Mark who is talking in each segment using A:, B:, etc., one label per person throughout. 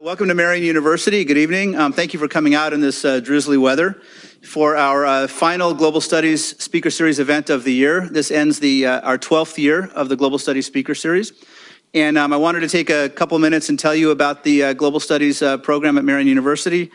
A: Welcome to Marian University. Good evening. Thank you for coming out in this drizzly weather for our final Global Studies Speaker Series event of the year. This ends our 12th year of the Global Studies Speaker Series. And I wanted to take a couple minutes and tell you about the Global Studies program at Marian University.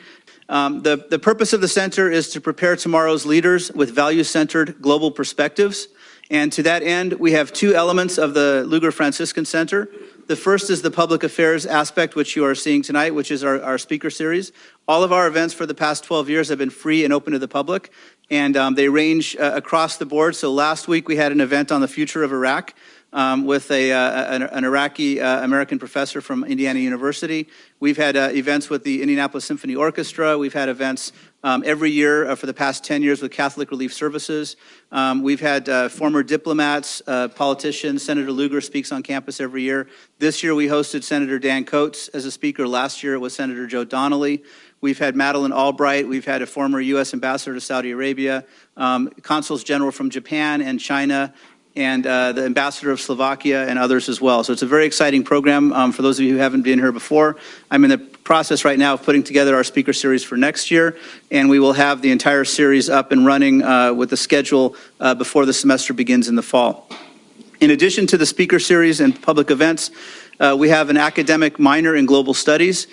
A: The purpose of the center is to prepare tomorrow's leaders with value-centered global perspectives. And to that end, we have two elements of the Luger Franciscan Center. The first is the public affairs aspect, which you are seeing tonight, which is our speaker series. All of our events for the past 12 years have been free and open to the public, and they range across the board. So last week we had an event on the future of Iraq with an Iraqi American professor from Indiana University. We've had events with the Indianapolis Symphony Orchestra. We've had events every year for the past 10 years with Catholic Relief Services. We've had former diplomats, politicians. Senator Lugar speaks on campus every year. This year we hosted Senator Dan Coates as a speaker. Last year it was Senator Joe Donnelly. We've had Madeleine Albright. We've had a former U.S. ambassador to Saudi Arabia, consuls general from Japan and China, and the ambassador of Slovakia and others as well. So it's a very exciting program for those of you who haven't been here before. I'm in the process right now of putting together our speaker series for next year, and we will have the entire series up and running with the schedule before the semester begins in the fall. In addition to the speaker series and public events, we have an academic minor in global studies.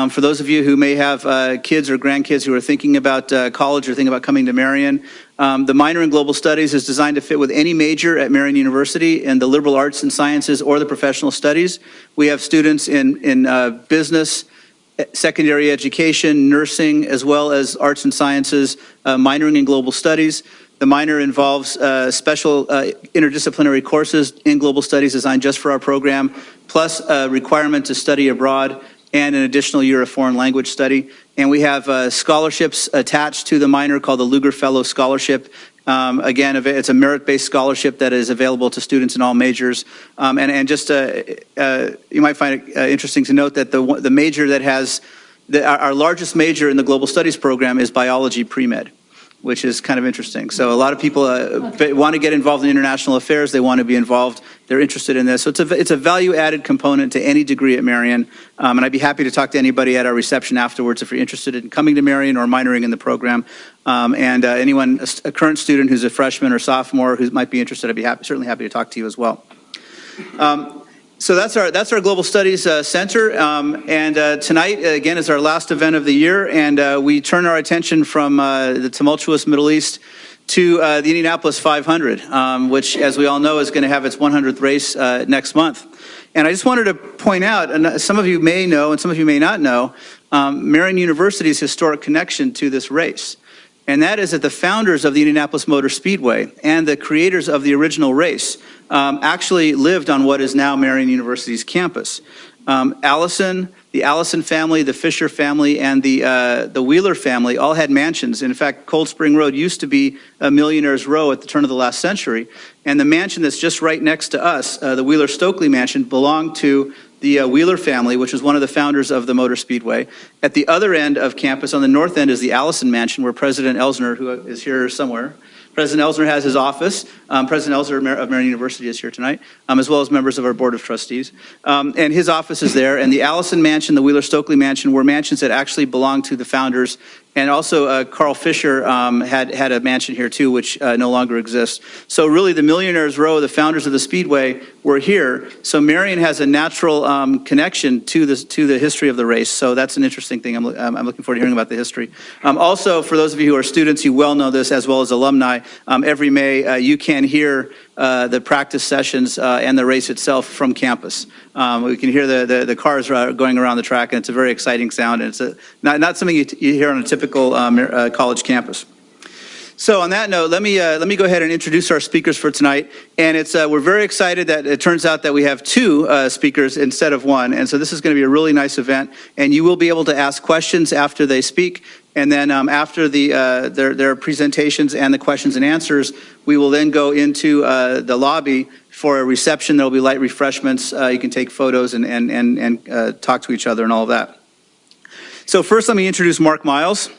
A: For those of you who may have kids or grandkids who are thinking about college or thinking about coming to Marian, the minor in global studies is designed to fit with any major at Marian University in the liberal arts and sciences or the professional studies. We have students in business, secondary education, nursing, as well as arts and sciences, minoring in global studies. The minor involves special interdisciplinary courses in global studies designed just for our program, plus a requirement to study abroad and an additional year of foreign language study. And we have scholarships attached to the minor called the Lugar Fellow Scholarship. Again, it's a merit-based scholarship that is available to students in all majors. And just you might find it interesting to note that the major that has, our largest major in the Global Studies program is biology pre-med, which is kind of interesting. So a lot of people want to get involved in international affairs. They want to be involved. They're interested in this. So it's a value-added component to any degree at Marian. And I'd be happy to talk to anybody at our reception afterwards if you're interested in coming to Marian or minoring in the program. Anyone, a current student who's a freshman or sophomore who might be interested, I'd be certainly happy to talk to you as well. So that's our Global Studies Center, and tonight, again, is our last event of the year, and we turn our attention from the tumultuous Middle East to the Indianapolis 500, which, as we all know, is going to have its 100th race next month. And I just wanted to point out, and some of you may know and some of you may not know, Marian University's historic connection to this race. And that is that the founders of the Indianapolis Motor Speedway and the creators of the original race actually lived on what is now Marian University's campus. The Allison family, the Fisher family, and the Wheeler family all had mansions. In fact, Cold Spring Road used to be a millionaire's row at the turn of the last century. And the mansion that's just right next to us, the Wheeler-Stokely mansion, belonged to the Wheeler family, which was one of the founders of the Motor Speedway. At the other end of campus, on the north end, is the Allison Mansion, where President Elsner, who is here somewhere, President Elsner has his office. President Elsner of Marian University is here tonight, as well as members of our Board of Trustees. And his office is there. And the Allison Mansion, the Wheeler-Stokely Mansion, were mansions that actually belonged to the founders. And also, Carl Fisher had a mansion here, too, which no longer exists. So really, the Millionaiires Row, the founders of the Speedway, were here. So Marian has a natural connection to the history of the race. So that's an interesting thing. I'm looking forward to hearing about the history. Also, for those of you who are students, you well know this, as well as alumni, every May you can hear the practice sessions and the race itself from campus. We can hear the cars going around the track, and it's a very exciting sound. And it's not something you hear on a typical college campus. So on that note, let me go ahead and introduce our speakers for tonight. And we're very excited that it turns out that we have two speakers instead of one. And so this is going to be a really nice event. And you will be able to ask questions after they speak. And then after their presentations and the questions and answers, we will then go into the lobby for a reception. There will be light refreshments. You can take photos and talk to each other and all of that. So first, let me introduce Mark Miles.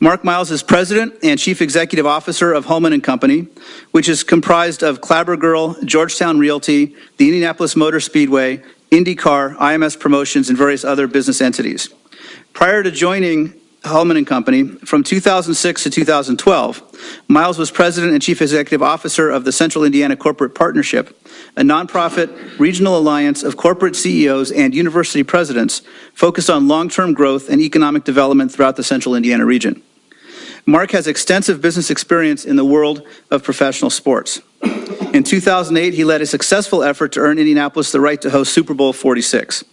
A: Mark Miles is President and Chief Executive Officer of Hulman & Company, which is comprised of Clabber Girl, Georgetown Realty, the Indianapolis Motor Speedway, INDYCAR, IMS Promotions, and various other business entities. Prior to joining Hulman and Company, from 2006 to 2012, Miles was president and chief executive officer of the Central Indiana Corporate Partnership, a nonprofit regional alliance of corporate CEOs and university presidents focused on long-term growth and economic development throughout the Central Indiana region. Mark has extensive business experience in the world of professional sports. In 2008, he led a successful effort to earn Indianapolis the right to host Super Bowl 46.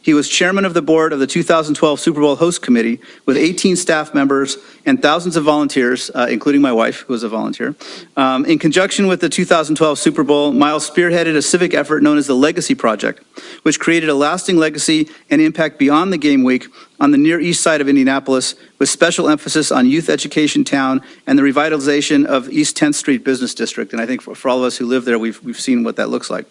A: He was chairman of the board of the 2012 Super Bowl Host Committee with 18 staff members and thousands of volunteers, including my wife, who was a volunteer. In conjunction with the 2012 Super Bowl, Miles spearheaded a civic effort known as the Legacy Project, which created a lasting legacy and impact beyond the game week on the Near East Side of Indianapolis, with special emphasis on youth education town and the revitalization of East 10th Street Business District. And I think for all of us who live there, we've seen what that looks like.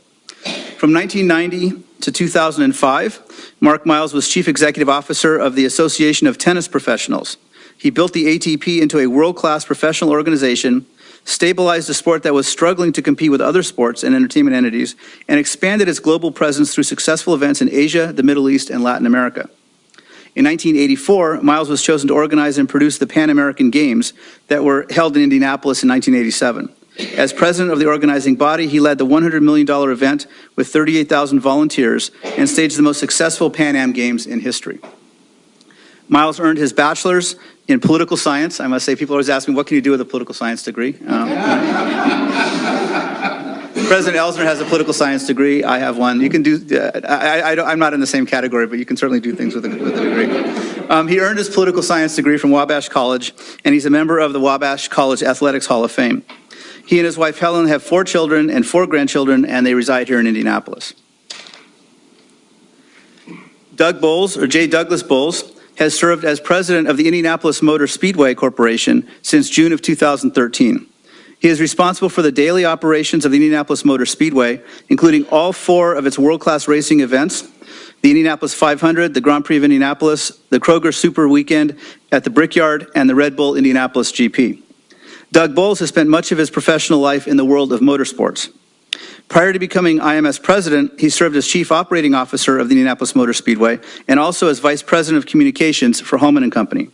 A: From 1990 to 2005, Mark Miles was chief executive officer of the Association of Tennis Professionals. He built the ATP into a world-class professional organization, stabilized a sport that was struggling to compete with other sports and entertainment entities, and expanded its global presence through successful events in Asia, the Middle East, and Latin America. In 1984, Miles was chosen to organize and produce the Pan American Games that were held in Indianapolis in 1987. As president of the organizing body, he led the $100 million event with 38,000 volunteers and staged the most successful Pan Am Games in history. Miles earned his bachelor's in political science. I must say, people always ask me, what can you do with a political science degree? President Elsner has a political science degree. I have one. You can do, I'm not in the same category, but you can certainly do things with a degree. He earned his political science degree from Wabash College, and he's a member of the Wabash College Athletics Hall of Fame. He and his wife Helen have 4 children and 4 grandchildren, and they reside here in Indianapolis. Doug Boles, or J. Douglas Boles, has served as president of the Indianapolis Motor Speedway Corporation since June of 2013. He is responsible for the daily operations of the Indianapolis Motor Speedway, including all 4 of its world-class racing events: the Indianapolis 500, the Grand Prix of Indianapolis, the Kroger Super Weekend at the Brickyard, and the Red Bull Indianapolis GP. Doug Boles has spent much of his professional life in the world of motorsports. Prior to becoming IMS president, he served as chief operating officer of the Indianapolis Motor Speedway and also as vice president of communications for Hulman and Company.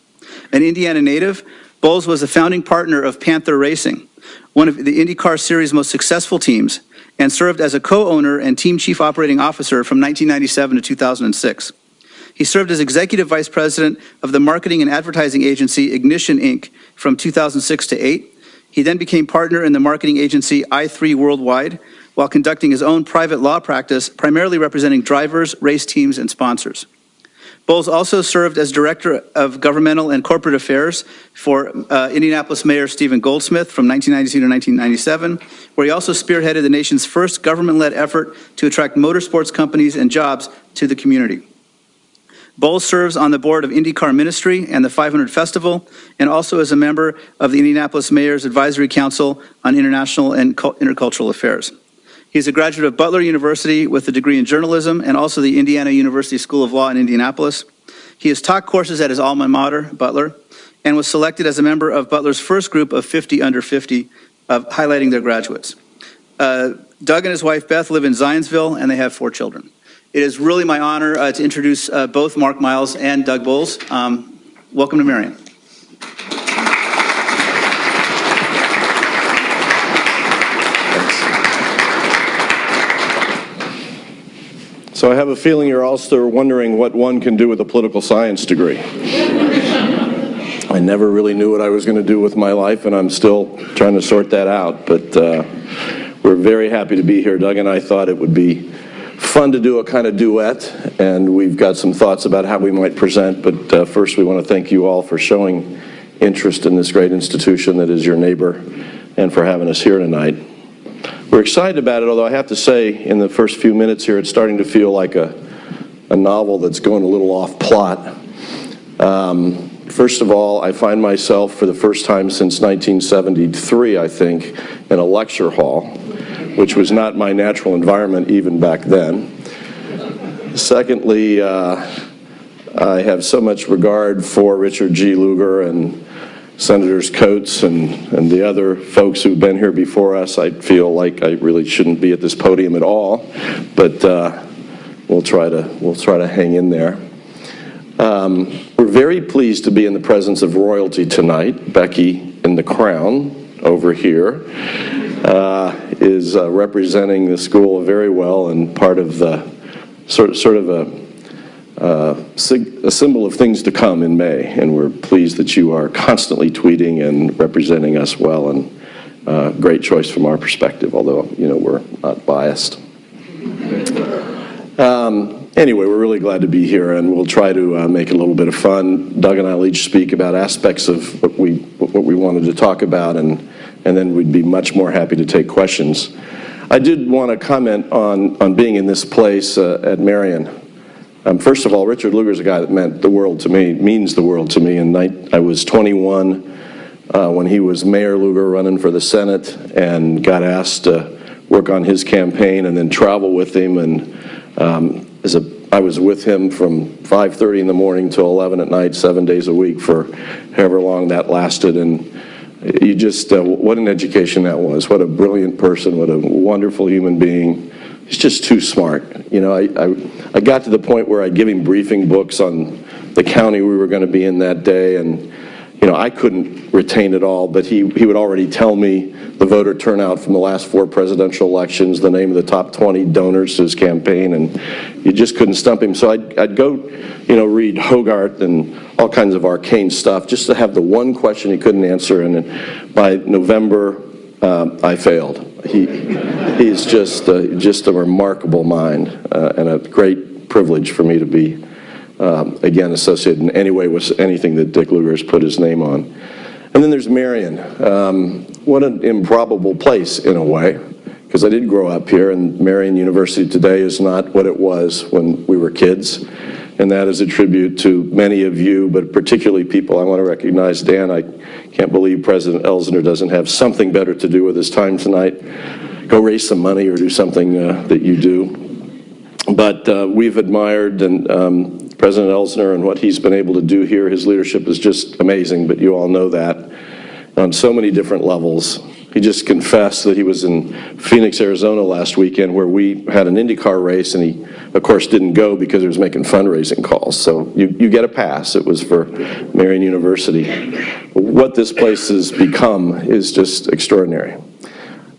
A: An Indiana native, Boles was a founding partner of Panther Racing, one of the INDYCAR Series' most successful teams, and served as a co-owner and team chief operating officer from 1997 to 2006. He served as executive vice president of the marketing and advertising agency Ignition, Inc. from 2006 to 8. He then became partner in the marketing agency i3 Worldwide while conducting his own private law practice, primarily representing drivers, race teams, and sponsors. Boles also served as director of governmental and corporate affairs for Indianapolis Mayor Stephen Goldsmith from 1992 to 1997, where he also spearheaded the nation's first government-led effort to attract motorsports companies and jobs to the community. Boles serves on the board of INDYCAR Ministry and the 500 Festival, and also is a member of the Indianapolis Mayor's Advisory Council on International and Intercultural Affairs. He's a graduate of Butler University with a degree in journalism and also the Indiana University School of Law in Indianapolis. He has taught courses at his alma mater, Butler, and was selected as a member of Butler's first group of 50 under 50, highlighting their graduates. Doug and his wife Beth live in Zionsville, and they have 4 children. It is really my honor to introduce both Mark Miles and Doug Boles. Welcome to Marian.
B: So I have a feeling you're all still wondering what one can do with a political science degree. I never really knew what I was going to do with my life, and I'm still trying to sort that out. But we're very happy to be here. Doug and I thought it would be fun to do a kind of duet, and we've got some thoughts about how we might present, but first we want to thank you all for showing interest in this great institution that is your neighbor and for having us here tonight. We're excited about it, although I have to say in the first few minutes here it's starting to feel like a novel that's going a little off plot. First of all, I find myself for the first time since 1973, I think, in a lecture hall, which was not my natural environment even back then. Secondly, I have so much regard for Richard G. Lugar and Senators Coates and the other folks who've been here before us. I feel like I really shouldn't be at this podium at all, but we'll try to hang in there. We're very pleased to be in the presence of royalty tonight. Becky in the crown over here is representing the school very well and part of the sort of a symbol of things to come in May, and we're pleased that you are constantly tweeting and representing us well, and great choice from our perspective, although we're not biased. Anyway, we're really glad to be here, and we'll try to make it a little bit of fun. Doug and I will each speak about aspects of what we wanted to talk about, and then we'd be much more happy to take questions. I did want to comment on being in this place at Marian. First of all, Richard Lugar is a guy that means the world to me. And I was 21 when he was Mayor Lugar running for the Senate, and got asked to work on his campaign and then travel with him. And I was with him from 5:30 in the morning till 11 at night, 7 days a week for however long that lasted. And you just, what an education that was. What a brilliant person, what a wonderful human being. He's just too smart. I got to the point where I'd give him briefing books on the county we were going to be in that day, and I couldn't retain it all, but he would already tell me the voter turnout from the last 4 presidential elections, the name of the top 20 donors to his campaign, and you just couldn't stump him. So I'd go, read Hogarth and all kinds of arcane stuff just to have the one question he couldn't answer, and by November, I failed. He's just a remarkable mind, and a great privilege for me to be, again, associated in any way with anything that Dick Lugar has put his name on. And then there's Marian. What an improbable place, in a way, because I did grow up here, and Marian University today is not what it was when we were kids. And that is a tribute to many of you, but particularly people I want to recognize. Dan, I can't believe President Elsner doesn't have something better to do with his time tonight. Go raise some money or do something that you do. But we've admired President Elsner and what he's been able to do here. His leadership is just amazing, but you all know that on so many different levels. He just confessed that he was in Phoenix, Arizona last weekend, where we had an INDYCAR race, and he, of course, didn't go because he was making fundraising calls. So you get a pass. It was for Marian University. What this place has become is just extraordinary.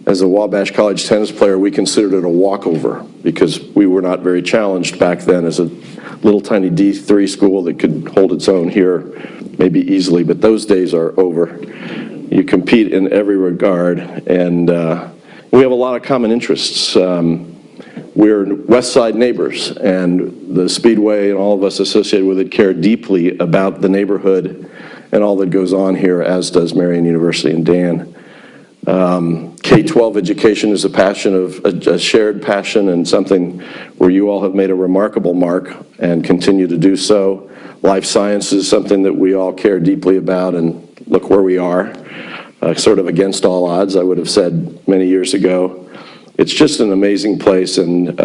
B: As a Wabash College tennis player, we considered it a walkover because we were not very challenged back then as a little tiny D3 school that could hold its own here maybe easily, but those days are over. You compete in every regard, and we have a lot of common interests. We're West Side neighbors, and the Speedway and all of us associated with it care deeply about the neighborhood and all that goes on here, as does Marian University and Dan. K-12 education is a shared passion, and something where you all have made a remarkable mark and continue to do so. Life science is something that we all care deeply about, and look where we are, sort of against all odds, I would have said many years ago. It's just an amazing place, and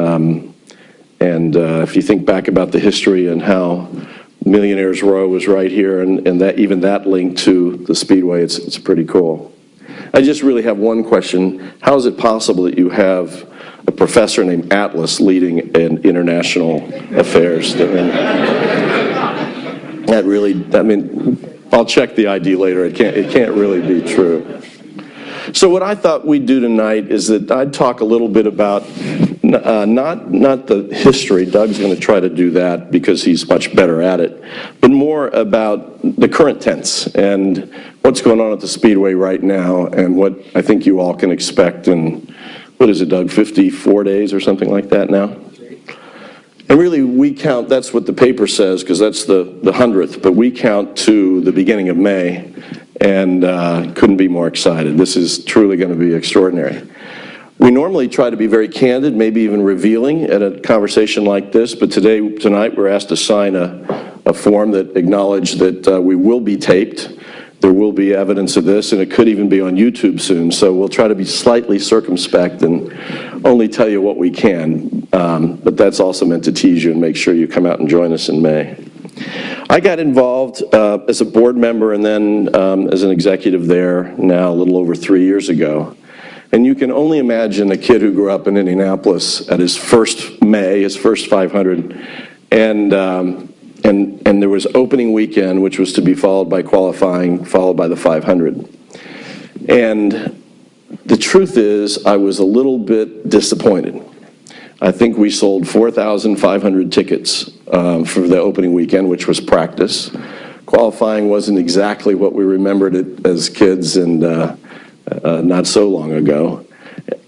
B: if you think back about the history and how Millionaires Row was right here, and that even that link to the Speedway, it's pretty cool. I just really have one question. How is it possible that you have a professor named Atlas leading in international affairs? I'll check the ID later. It can't really be true. So what I thought we'd do tonight is that I'd talk a little bit about not the history. Doug's going to try to do that because he's much better at it, but more about the current tense and what's going on at the Speedway right now and what I think you all can expect in, what is it, Doug, 54 days or something like that now? And really, we count, that's what the paper says, because that's the 100th, but we count to the beginning of May, and couldn't be more excited. This is truly going to be extraordinary. We normally try to be very candid, maybe even revealing at a conversation like this, but tonight we're asked to sign a form that acknowledges that we will be taped. There will be evidence of this, and it could even be on YouTube soon, so we'll try to be slightly circumspect and only tell you what we can, but that's also meant to tease you and make sure you come out and join us in May. I got involved as a board member and then as an executive there now a little over 3 years ago. And you can only imagine a kid who grew up in Indianapolis at his first 500, and there was opening weekend, which was to be followed by qualifying, followed by the 500. And the truth is, I was a little bit disappointed. I think we sold 4,500 tickets for the opening weekend, which was practice. Qualifying wasn't exactly what we remembered it as kids, and not so long ago.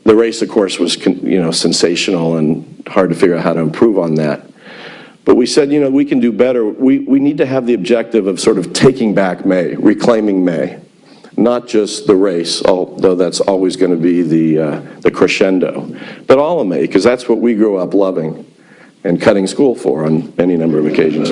B: The race, of course, was sensational and hard to figure out how to improve on that. But we said, we can do better. We need to have the objective of sort of taking back May, reclaiming May, not just the race, although that's always going to be the crescendo, but all of May, because that's what we grew up loving and cutting school for on any number of occasions.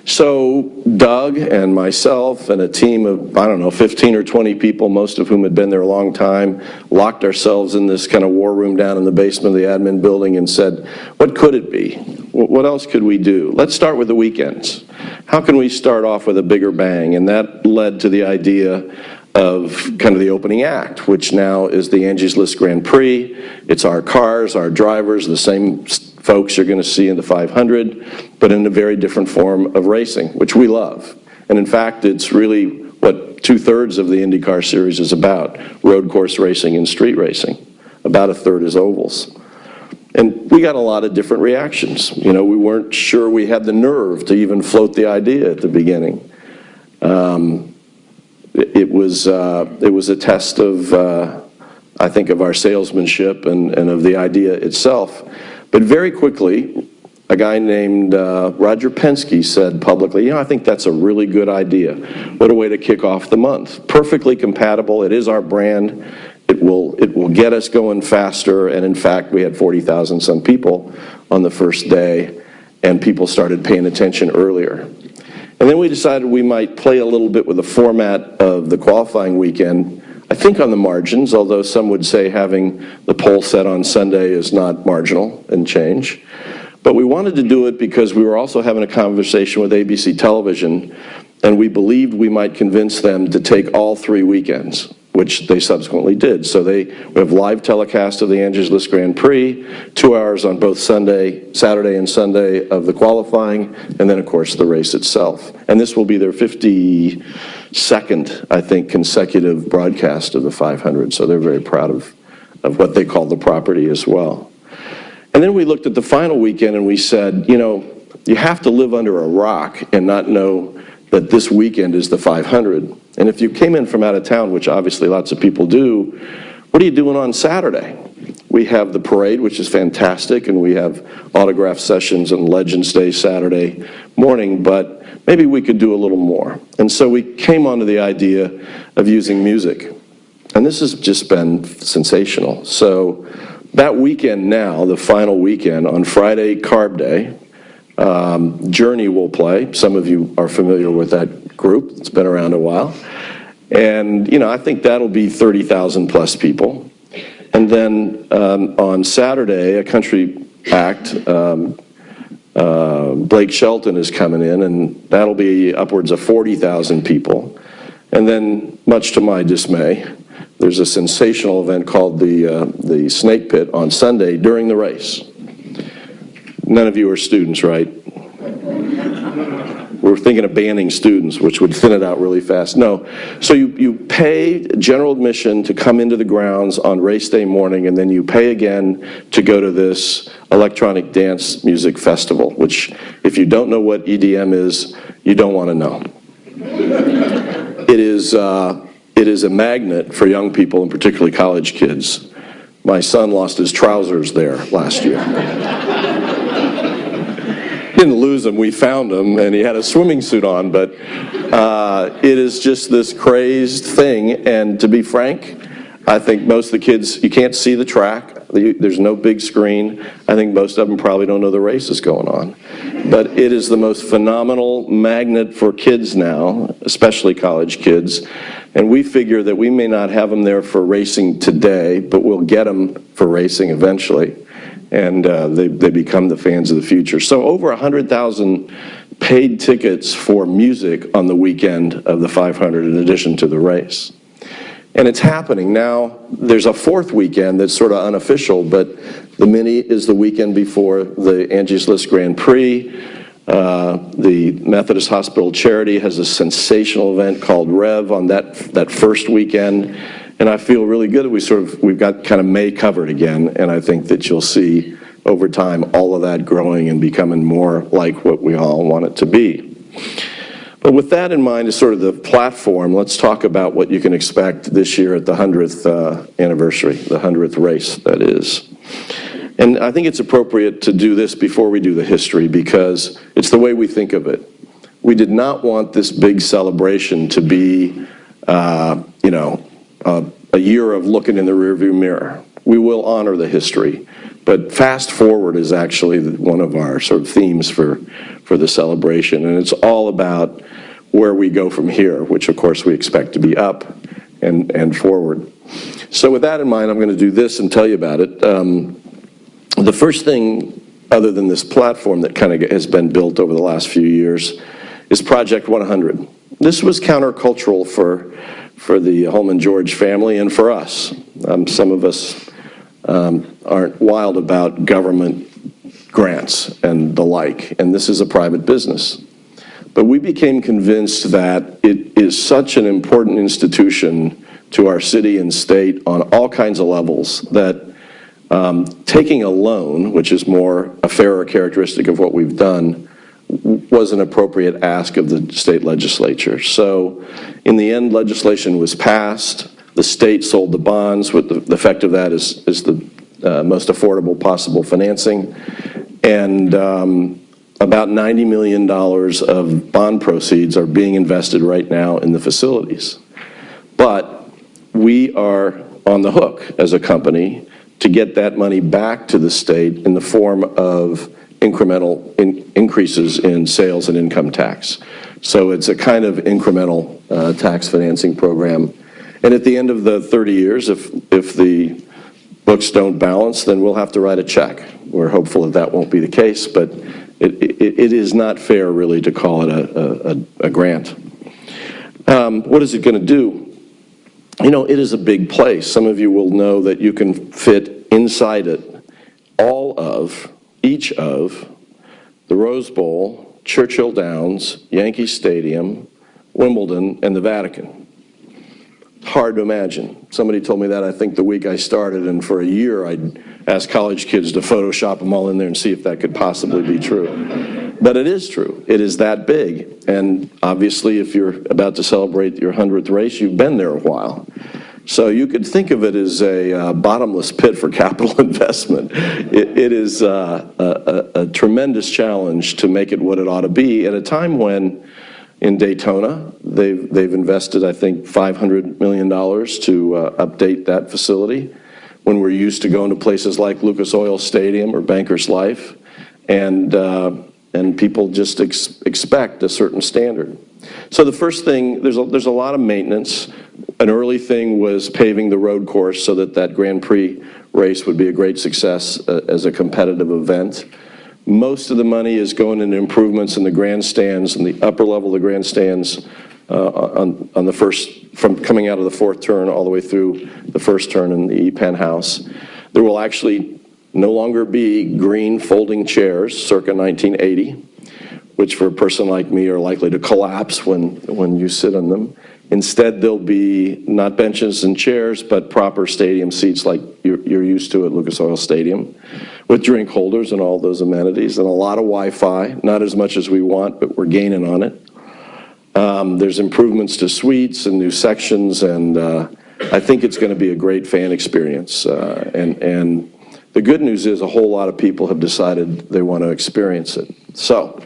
B: So Doug and myself and a team of, 15 or 20 people, most of whom had been there a long time, locked ourselves in this kind of war room down in the basement of the admin building and said, what could it be? What else could we do? Let's start with the weekends. How can we start off with a bigger bang? And that led to the idea of kind of the opening act, which now is the Angie's List Grand Prix. It's our cars, our drivers, the same folks you're going to see in the 500, but in a very different form of racing, which we love. And in fact, it's really what 2/3 of the INDYCAR series is about, road course racing and street racing. About a third is ovals. And we got a lot of different reactions. We weren't sure we had the nerve to even float the idea at the beginning. It was a test of, I think, of our salesmanship and of the idea itself. But very quickly, a guy named Roger Penske said publicly, I think that's a really good idea. What a way to kick off the month. Perfectly compatible. It is our brand. It will get us going faster. And in fact, we had 40,000 some people on the first day, and people started paying attention earlier. And then we decided we might play a little bit with the format of the qualifying weekend, I think on the margins, although some would say having the pole set on Sunday is not marginal and change. But we wanted to do it because we were also having a conversation with ABC Television, and we believed we might convince them to take all 3 weekends, which they subsequently did. So we have live telecast of the Angie's List Grand Prix, 2 hours on both Saturday and Sunday of the qualifying, and then, of course, the race itself. And this will be their 52nd, I think, consecutive broadcast of the 500, so they're very proud of what they call the property as well. And then we looked at the final weekend and we said, you have to live under a rock and not know that this weekend is the 500. And if you came in from out of town, which obviously lots of people do, what are you doing on Saturday? We have the parade, which is fantastic, and we have autograph sessions and Legends Day Saturday morning, but maybe we could do a little more. And so we came onto the idea of using music. And this has just been sensational. So that weekend now, the final weekend, on Friday, Carb Day, Journey will play. Some of you are familiar with that group. It's been around a while. And, I think that'll be 30,000 plus people. And then on Saturday, a country act, Blake Shelton is coming in, and that'll be upwards of 40,000 people. And then, much to my dismay, there's a sensational event called the Snake Pit on Sunday during the race. None of you are students, right? We're thinking of banning students, which would thin it out really fast. No. So you pay general admission to come into the grounds on race day morning, and then you pay again to go to this electronic dance music festival, which, if you don't know what EDM is, you don't want to know. It is a magnet for young people, and particularly college kids. My son lost his trousers there last year. Didn't lose them, we found him, and he had a swimming suit on, but it is just this crazed thing, and to be frank, I think most of the kids, you can't see the track, there's no big screen. I think most of them probably don't know the race is going on. But it is the most phenomenal magnet for kids now, especially college kids, and we figure that we may not have them there for racing today, but we'll get them for racing eventually. And they become the fans of the future. So over 100,000 paid tickets for music on the weekend of the 500 in addition to the race. And it's happening. Now, there's a fourth weekend that's sort of unofficial, but the Mini is the weekend before the Angie's List Grand Prix. The Methodist Hospital Charity has a sensational event called Rev on that first weekend. And I feel really good that we've got kind of May covered again. And I think that you'll see over time all of that growing and becoming more like what we all want it to be. But with that in mind as sort of the platform, let's talk about what you can expect this year at the 100th anniversary, the 100th race, that is. And I think it's appropriate to do this before we do the history because it's the way we think of it. We did not want this big celebration to be, a year of looking in the rearview mirror. We will honor the history, but fast forward is actually one of our sort of themes for the celebration, and it's all about where we go from here, which of course we expect to be up and forward. So with that in mind, I'm going to do this and tell you about it. The first thing, other than this platform that kind of has been built over the last few years, is Project 100. This was countercultural for the Hulman George family and for us. Some of us aren't wild about government grants and the like, and this is a private business. But we became convinced that it is such an important institution to our city and state on all kinds of levels that taking a loan, which is more a fairer characteristic of what we've done, was an appropriate ask of the state legislature. So in the end, legislation was passed. The state sold the bonds. With the effect of that is the most affordable possible financing. And about $90 million of bond proceeds are being invested right now in the facilities. But we are on the hook as a company to get that money back to the state in the form of incremental increases in sales and income tax. So it's a kind of incremental tax financing program. And at the end of the 30 years, if the books don't balance, then we'll have to write a check. We're hopeful that won't be the case, but it is not fair really to call it a grant. What is it going to do? You know, it is a big place. Some of you will know that you can fit inside it each of the Rose Bowl, Churchill Downs, Yankee Stadium, Wimbledon, and the Vatican. Hard to imagine. Somebody told me that, I think, the week I started, and for a year I'd ask college kids to Photoshop them all in there and see if that could possibly be true. But it is true. It is that big. And obviously, if you're about to celebrate your 100th race, you've been there a while. So you could think of it as a bottomless pit for capital investment. It is a tremendous challenge to make it what it ought to be at a time when in Daytona, they've invested, I think, $500 million to update that facility, when we're used to going to places like Lucas Oil Stadium or Bankers Life, and people just expect a certain standard. So the first thing, there's a lot of maintenance. An early thing was paving the road course so that Grand Prix race would be a great success as a competitive event. Most of the money is going into improvements in the grandstands, in the upper level of the grandstands, on the first, from coming out of the fourth turn all the way through the first turn in the penthouse. There will actually no longer be green folding chairs circa 1980, which for a person like me are likely to collapse when you sit on them. Instead, there'll be not benches and chairs, but proper stadium seats like you're used to at Lucas Oil Stadium, with drink holders and all those amenities, and a lot of Wi-Fi, not as much as we want, but we're gaining on it. There's improvements to suites and new sections, and I think it's going to be a great fan experience. And the good news is a whole lot of people have decided they want to experience it. So,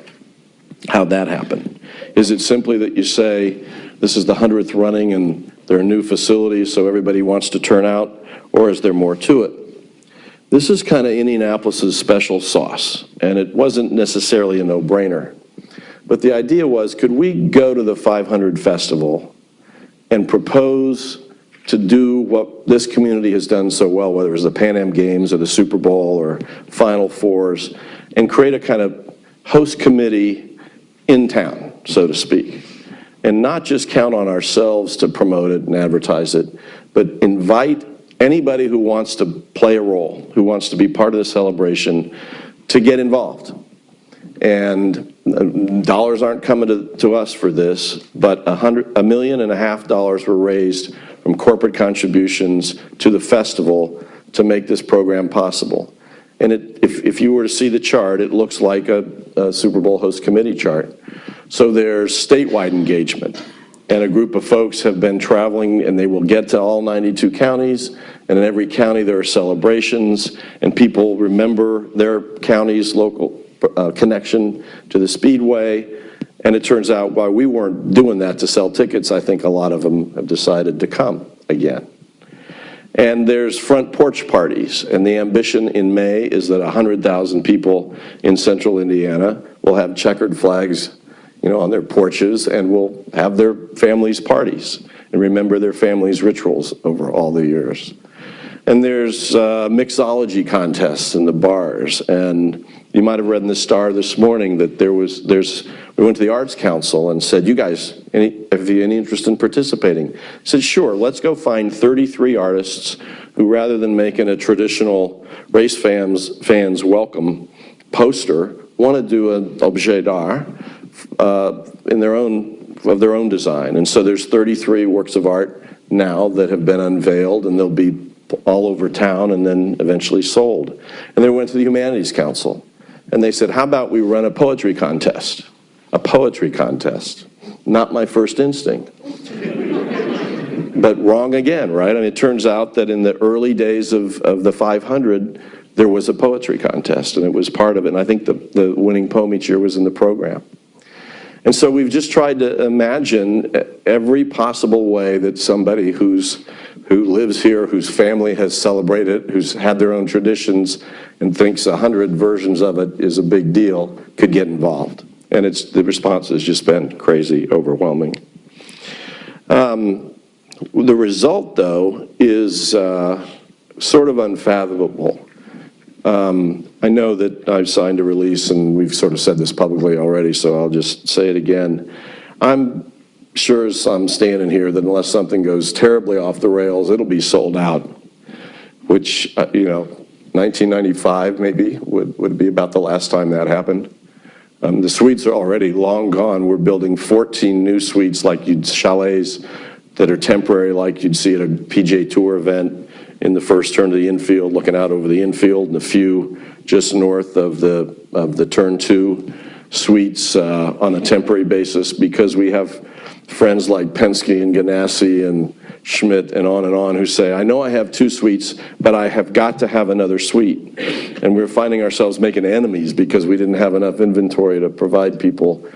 B: how'd that happen? Is it simply that you say, this is the 100th running and there are new facilities so everybody wants to turn out, or is there more to it? This is kind of Indianapolis's special sauce, and it wasn't necessarily a no-brainer. But the idea was, could we go to the 500 festival and propose to do what this community has done so well, whether it was the Pan Am Games or the Super Bowl or Final Fours, and create a kind of host committee in town, so to speak, and not just count on ourselves to promote it and advertise it, but invite anybody who wants to play a role, who wants to be part of the celebration, to get involved. And dollars aren't coming to us for this, but $1.5 million were raised from corporate contributions to the festival to make this program possible. And if you were to see the chart, it looks like a Super Bowl host committee chart. So there's statewide engagement. And a group of folks have been traveling, and they will get to all 92 counties. And in every county there are celebrations, and people remember their county's local connection to the Speedway. And it turns out while we weren't doing that to sell tickets, I think a lot of them have decided to come again. And there's front porch parties, and the ambition in May is that 100,000 people in central Indiana will have checkered flags, on their porches, and will have their families' parties and remember their families' rituals over all the years. And there's mixology contests in the bars, and you might have read in the Star this morning that we went to the Arts Council and said, you guys, have you any interest in participating? I said, sure, let's go find 33 artists who, rather than making a traditional race fans welcome poster, want to do an objet d'art of their own design. And so there's 33 works of art now that have been unveiled, and they'll be all over town and then eventually sold. And they went to the Humanities Council, and they said, how about we run a poetry contest? A poetry contest. Not my first instinct. But wrong again, right? I mean, it turns out that in the early days of the 500, there was a poetry contest, and it was part of it. And I think the winning poem each year was in the program. And so we've just tried to imagine every possible way that somebody who lives here, whose family has celebrated, who's had their own traditions, and thinks 100 versions of it is a big deal, could get involved. And the response has just been crazy, overwhelming. The result, though, is sort of unfathomable. I know that I've signed a release, and we've sort of said this publicly already, so I'll just say it again. I'm sure as I'm standing here that unless something goes terribly off the rails, it'll be sold out, which, 1995 maybe would be about the last time that happened. The suites are already long gone. We're building 14 new suites, chalets that are temporary, like you'd see at a PGA Tour event in the first turn of the infield, looking out over the infield, and a few just north of the turn 2 suites on a temporary basis, because we have friends like Penske and Ganassi and Schmidt and on who say, I know I have 2 suites, but I have got to have another suite. And we're finding ourselves making enemies because we didn't have enough inventory to provide people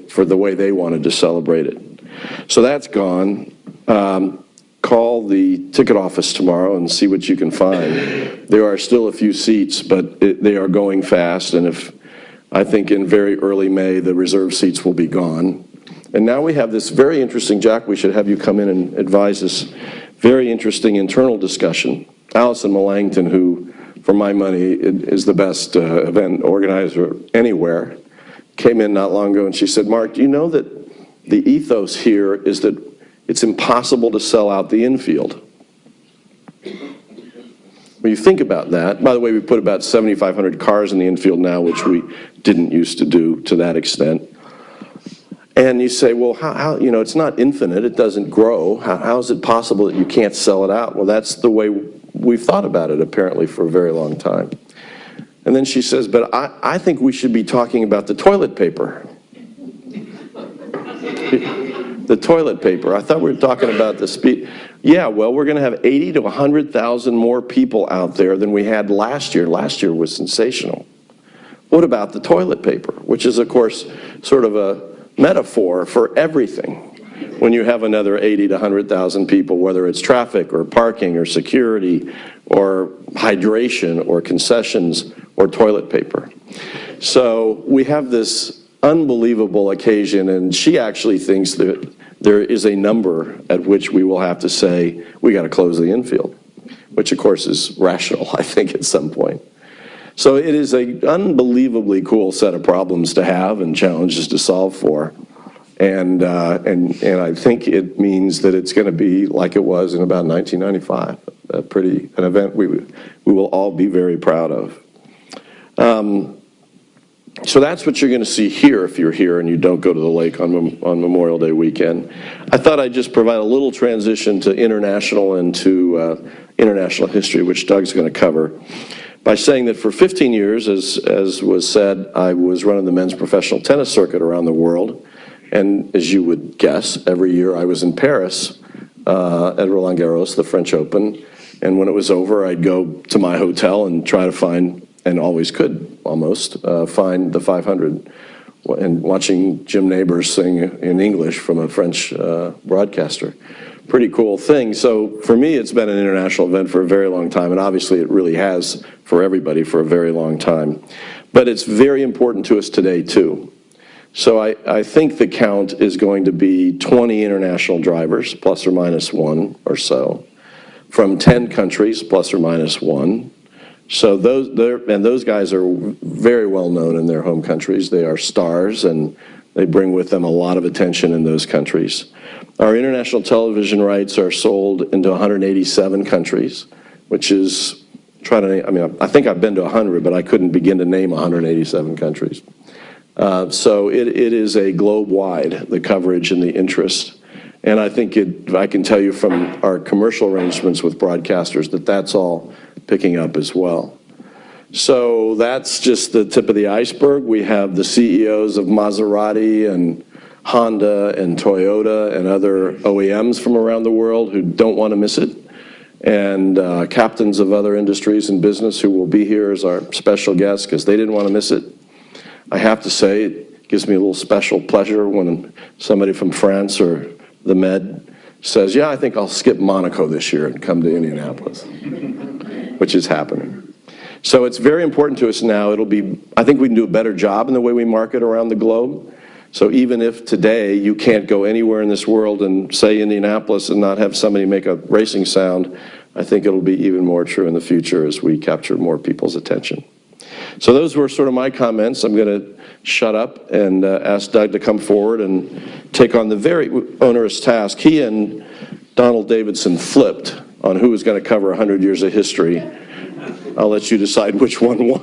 B: for the way they wanted to celebrate it. So that's gone. Call the ticket office tomorrow and see what you can find. There are still a few seats, but they are going fast, and I think in very early May, the reserve seats will be gone. And now we have this very interesting, Jack, we should have you come in and advise this very interesting internal discussion. Allison Millangton, who, for my money, is the best event organizer anywhere, came in not long ago and she said, Mark, do you know that the ethos here is that it's impossible to sell out the infield? When you think about that, by the way, we put about 7,500 cars in the infield now, which we didn't used to do to that extent. And you say, well, how it's not infinite, it doesn't grow. How is it possible that you can't sell it out? Well, that's the way we've thought about it, apparently, for a very long time. And then she says, but I think we should be talking about the toilet paper. The toilet paper. I thought we were talking about the speed. Yeah, well, we're going to have 80 to 100,000 more people out there than we had last year. Last year was sensational. What about the toilet paper? Which is, of course, sort of a metaphor for everything. When you have another 80 to 100,000 people, whether it's traffic or parking or security or hydration or concessions or toilet paper. So we have this unbelievable occasion, and she actually thinks that there is a number at which we will have to say, we got to close the infield, which of course is rational, I think, at some point. So it is an unbelievably cool set of problems to have and challenges to solve for. And I think it means that it's going to be like it was in about 1995, an event we will all be very proud of. So that's what you're going to see here if you're here and you don't go to the lake on Memorial Day weekend. I thought I'd just provide a little transition to international and to international history, which Doug's going to cover, by saying that for 15 years, as was said, I was running the men's professional tennis circuit around the world. And as you would guess, every year I was in Paris at Roland Garros, the French Open. And when it was over, I'd go to my hotel and try to find, and always could almost, find the 500. And watching Jim Neighbors sing in English from a French broadcaster. Pretty cool thing. So for me, it's been an international event for a very long time, and obviously it really has for everybody for a very long time. But it's very important to us today, too. So I think the count is going to be 20 international drivers, plus or minus one or so, from 10 countries, plus or minus one. So those guys are very well known in their home countries. They are stars, and they bring with them a lot of attention in those countries. Our international television rights are sold into 187 countries, which is, I think I've been to 100, but I couldn't begin to name 187 countries. So it is a globe-wide, the coverage and the interest. And I think I can tell you from our commercial arrangements with broadcasters that that's all picking up as well. So that's just the tip of the iceberg. We have the CEOs of Maserati and Honda and Toyota and other OEMs from around the world who don't want to miss it, and captains of other industries and business who will be here as our special guests because they didn't want to miss it. I have to say, it gives me a little special pleasure when somebody from France or the Med says, yeah, I think I'll skip Monaco this year and come to Indianapolis, which is happening. So it's very important to us now. I think we can do a better job in the way we market around the globe. So even if today you can't go anywhere in this world and say Indianapolis and not have somebody make a racing sound, I think it'll be even more true in the future as we capture more people's attention. So those were sort of my comments. I'm going to shut up and ask Doug to come forward and take on the very onerous task. He and Donald Davidson flipped on who was going to cover 100 years of history. I'll let you decide which one won.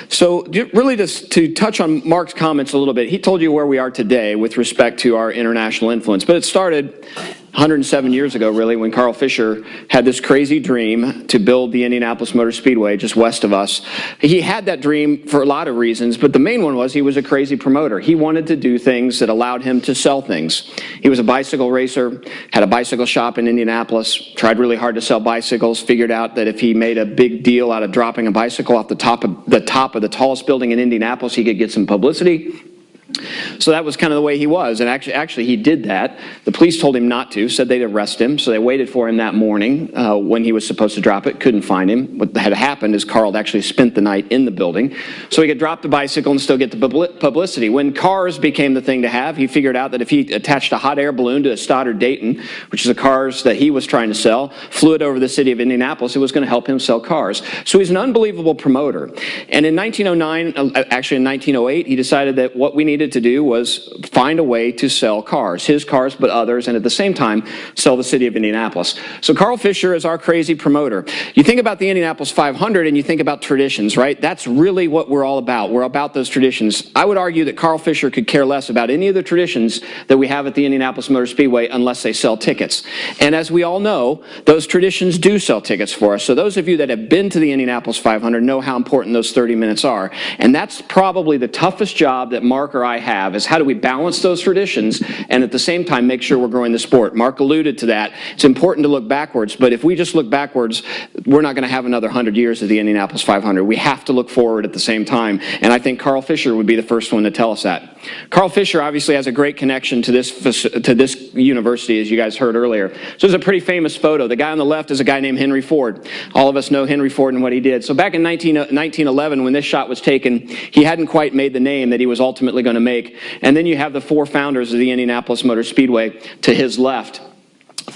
C: So really just to touch on Mark's comments a little bit, he told you where we are today with respect to our international influence, but it started 107 years ago, really, when Carl Fisher had this crazy dream to build the Indianapolis Motor Speedway just west of us. He had that dream for a lot of reasons, but the main one was he was a crazy promoter. He wanted to do things that allowed him to sell things. He was a bicycle racer, had a bicycle shop in Indianapolis, tried really hard to sell bicycles, figured out that if he made a big deal out of dropping a bicycle off the top of the tallest building in Indianapolis, he could get some publicity. So that was kind of the way he was, and actually he did that. The police told him not to, said they'd arrest him, so they waited for him that morning when he was supposed to drop it, couldn't find him. What had happened is Carl had actually spent the night in the building, so he could drop the bicycle and still get the publicity. When cars became the thing to have, he figured out that if he attached a hot air balloon to a Stoddard Dayton, which is the cars that he was trying to sell, flew it over the city of Indianapolis, it was going to help him sell cars. So he's an unbelievable promoter. And in 1909, actually in 1908, he decided that what we needed to do was find a way to sell cars, his cars but others, and at the same time sell the city of Indianapolis. So Carl Fisher is our crazy promoter. You think about the Indianapolis 500 and you think about traditions, right? That's really what we're all about. We're about those traditions. I would argue that Carl Fisher could care less about any of the traditions that we have at the Indianapolis Motor Speedway unless they sell tickets. And as we all know, those traditions do sell tickets for us. So those of you that have been to the Indianapolis 500 know how important those 30 minutes are. And that's probably the toughest job that Mark or I have, is how do we balance those traditions and at the same time make sure we're growing the sport. Mark alluded to that. It's important to look backwards, but if we just look backwards, we're not going to have another 100 years of the Indianapolis 500. We have to look forward at the same time, and I think Carl Fisher would be the first one to tell us that. Carl Fisher obviously has a great connection to this university, as you guys heard earlier. So it's a pretty famous photo. The guy on the left is a guy named Henry Ford. All of us know Henry Ford and what he did. So back in 1911, when this shot was taken, he hadn't quite made the name that he was ultimately going to make. And then you have the four founders of the Indianapolis Motor Speedway to his left.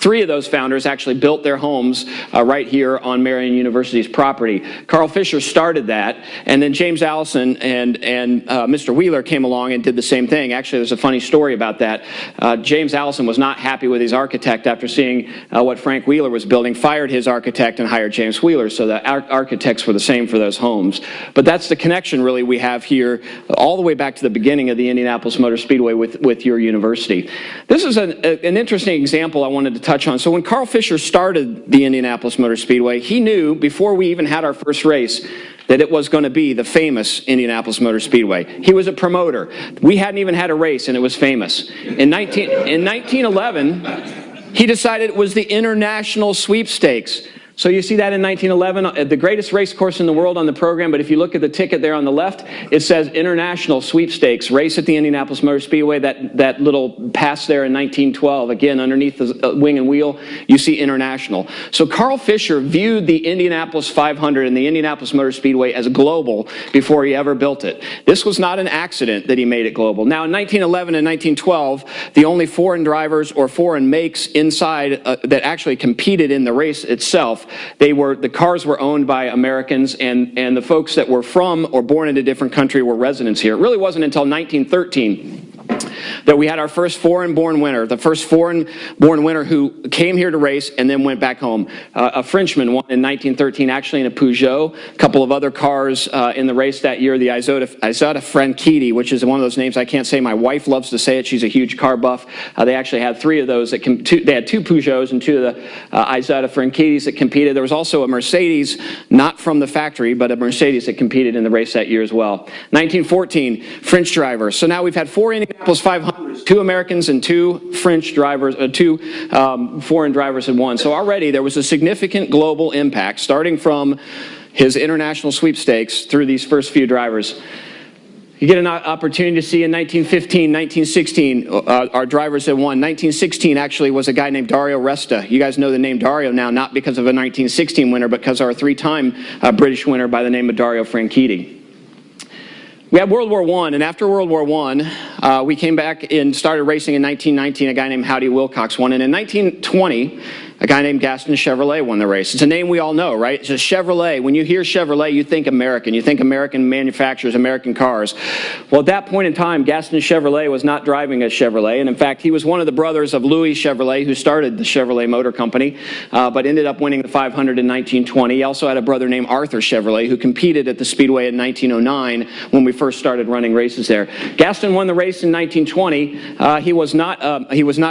C: Three of those founders actually built their homes right here on Marian University's property. Carl Fisher started that, and then James Allison and Mr. Wheeler came along and did the same thing. Actually, there's a funny story about that. James Allison was not happy with his architect after seeing what Frank Wheeler was building, fired his architect and hired James Wheeler, so the architects were the same for those homes. But that's the connection really we have here all the way back to the beginning of the Indianapolis Motor Speedway with your university. This is an interesting example I wanted to touch on. So when Carl Fisher started the Indianapolis Motor Speedway, he knew before we even had our first race that it was going to be the famous Indianapolis Motor Speedway. He was a promoter. We hadn't even had a race and it was famous. In 1911, he decided it was the International Sweepstakes. So you see that in 1911, the greatest race course in the world on the program, but if you look at the ticket there on the left, it says International Sweepstakes, race at the Indianapolis Motor Speedway, that little pass there in 1912, again, underneath the wing and wheel, you see International. So Carl Fisher viewed the Indianapolis 500 and the Indianapolis Motor Speedway as global before he ever built it. This was not an accident that he made it global. Now, in 1911 and 1912, the only foreign drivers or foreign makes inside that actually competed in the race itself, the cars were owned by Americans, and the folks that were from or born in a different country were residents here. It really wasn't until 1913 that we had our first foreign-born winner, the first foreign-born winner who came here to race and then went back home. A Frenchman won in 1913, actually in a Peugeot. A couple of other cars in the race that year, the Isotta Franchitti, which is one of those names I can't say. My wife loves to say it. She's a huge car buff. They actually had three of those. They had two Peugeots and two of the Isotta Franchittis that competed. There was also a Mercedes, not from the factory, but a Mercedes that competed in the race that year as well. 1914, French driver. So now we've had four Indianapolis 500s, two Americans and two French drivers, two foreign drivers in one. So already there was a significant global impact, starting from his international sweepstakes through these first few drivers. You get an opportunity to see in 1915, 1916, our drivers that won. 1916 actually was a guy named Dario Resta. You guys know the name Dario now, not because of a 1916 winner, but because of our three-time British winner by the name of Dario Franchitti. We had World War I, and after World War I, we came back and started racing in 1919. A guy named Howdy Wilcox won, and in 1920, a guy named Gaston Chevrolet won the race. It's a name we all know, right? It's a Chevrolet. When you hear Chevrolet, you think American. You think American manufacturers, American cars. Well, at that point in time, Gaston Chevrolet was not driving a Chevrolet, and in fact, he was one of the brothers of Louis Chevrolet, who started the Chevrolet Motor Company, but ended up winning the 500 in 1920. He also had a brother named Arthur Chevrolet, who competed at the Speedway in 1909 when we first started running races there. Gaston won the race in 1920. He was not a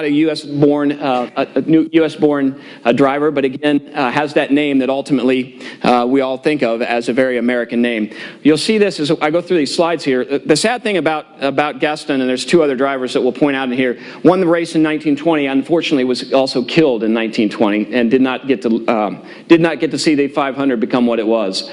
C: U.S.-born driver, but again, has that name that ultimately we all think of as a very American name. You'll see this as I go through these slides here. The sad thing about Gaston, and there's two other drivers that we'll point out in here, won the race in 1920, unfortunately was also killed in 1920 and did not get to see the 500 become what it was.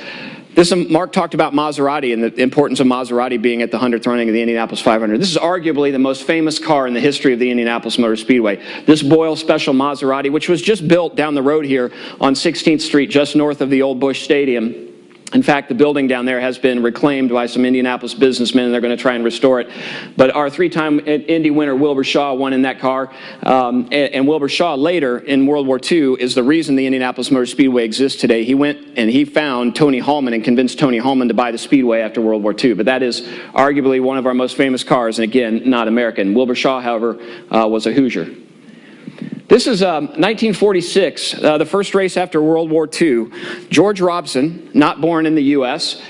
C: Mark talked about Maserati and the importance of Maserati being at the 100th running of the Indianapolis 500. This is arguably the most famous car in the history of the Indianapolis Motor Speedway. This Boles Special Maserati, which was just built down the road here on 16th Street, just north of the old Busch Stadium. In fact, the building down there has been reclaimed by some Indianapolis businessmen, and they're going to try and restore it. But our three-time Indy winner, Wilbur Shaw, won in that car. And Wilbur Shaw, later in World War II, is the reason the Indianapolis Motor Speedway exists today. He went and he found Tony Hulman and convinced Tony Hulman to buy the Speedway after World War II. But that is arguably one of our most famous cars, and again, not American. Wilbur Shaw, however, was a Hoosier. This is 1946, the first race after World War II. George Robson, not born in the U.S.,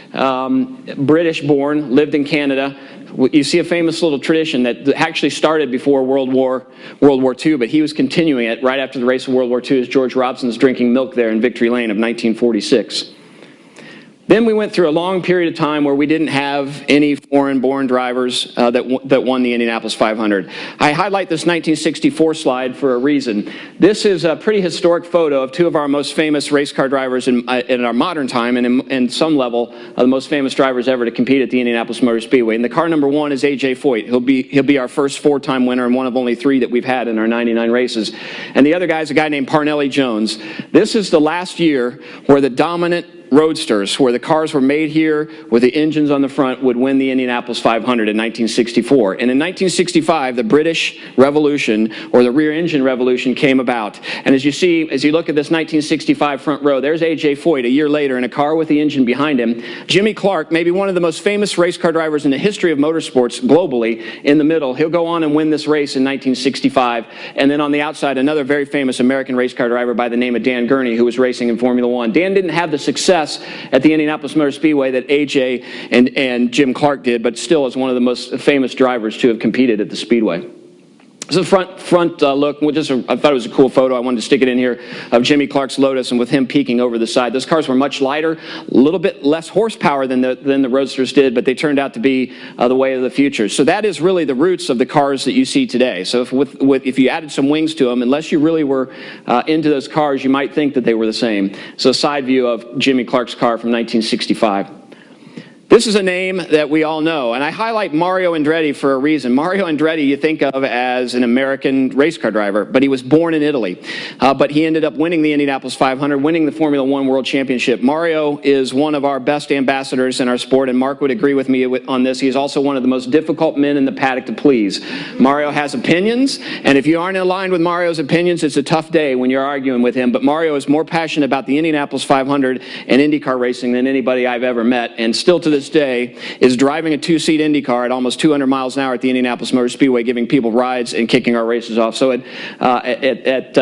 C: British born, lived in Canada. You see a famous little tradition that actually started before World War II, but he was continuing it right after the race of World War II as George Robson's drinking milk there in Victory Lane of 1946. Then we went through a long period of time where we didn't have any foreign-born drivers that won the Indianapolis 500. I highlight this 1964 slide for a reason. This is a pretty historic photo of two of our most famous race car drivers in our modern time, and in some level, the most famous drivers ever to compete at the Indianapolis Motor Speedway. And the car number one is A.J. Foyt. He'll be our first four-time winner and one of only three that we've had in our 99 races. And the other guy is a guy named Parnelli Jones. This is the last year where the dominant roadsters, where the cars were made here with the engines on the front, would win the Indianapolis 500 in 1964. And in 1965, the British Revolution, or the rear engine revolution, came about. And as you see, as you look at this 1965 front row, there's A.J. Foyt a year later in a car with the engine behind him. Jimmy Clark, maybe one of the most famous race car drivers in the history of motorsports globally, in the middle. He'll go on and win this race in 1965. And then on the outside, another very famous American race car driver by the name of Dan Gurney, who was racing in Formula One. Dan didn't have the success at the Indianapolis Motor Speedway that A.J. and Jim Clark did, but still is one of the most famous drivers to have competed at the Speedway. This is a front look. I thought it was a cool photo. I wanted to stick it in here of Jimmy Clark's Lotus and with him peeking over the side. Those cars were much lighter, a little bit less horsepower than the Roadsters did, but they turned out to be the way of the future. So that is really the roots of the cars that you see today. So if you added some wings to them, unless you really were into those cars, you might think that they were the same. So a side view of Jimmy Clark's car from 1965. This is a name that we all know, and I highlight Mario Andretti for a reason. Mario Andretti you think of as an American race car driver, but he was born in Italy. But he ended up winning the Indianapolis 500, winning the Formula One World Championship. Mario is one of our best ambassadors in our sport, and Mark would agree with me on this. He's also one of the most difficult men in the paddock to please. Mario has opinions, and if you aren't aligned with Mario's opinions, it's a tough day when you're arguing with him. But Mario is more passionate about the Indianapolis 500 and INDYCAR racing than anybody I've ever met, and still to this day is driving a two-seat INDYCAR at almost 200 miles an hour at the Indianapolis Motor Speedway, giving people rides and kicking our races off. So at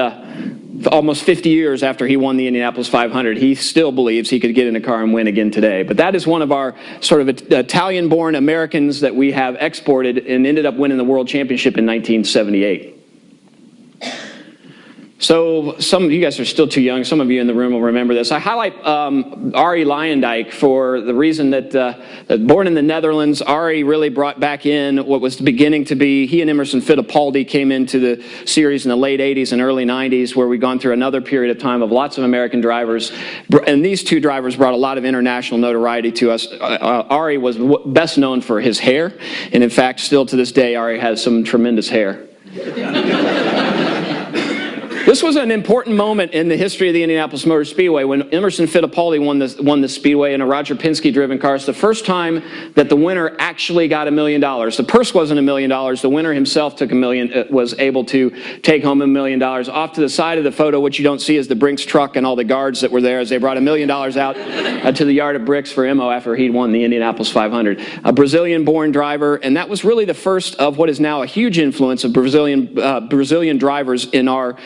C: almost 50 years after he won the Indianapolis 500, he still believes he could get in a car and win again today. But that is one of our sort of Italian-born Americans that we have exported and ended up winning the World Championship in 1978. So some of you guys are still too young. Some of you in the room will remember this. I highlight Arie Luyendyk for the reason that born in the Netherlands, Arie really brought back in what was beginning to be, he and Emerson Fittipaldi came into the series in the late 80s and early 90s, where we'd gone through another period of time of lots of American drivers. And these two drivers brought a lot of international notoriety to us. Arie was best known for his hair. And in fact, still to this day, Arie has some tremendous hair. This was an important moment in the history of the Indianapolis Motor Speedway when Emerson Fittipaldi won the Speedway in a Roger Penske-driven car. It's the first time that the winner actually got $1 million. The purse wasn't $1 million. The winner himself took was able to take home $1 million. Off to the side of the photo, what you don't see is the Brinks truck and all the guards that were there as they brought $1 million out to the yard of bricks for Imo after he'd won the Indianapolis 500. A Brazilian-born driver, and that was really the first of what is now a huge influence of Brazilian drivers in our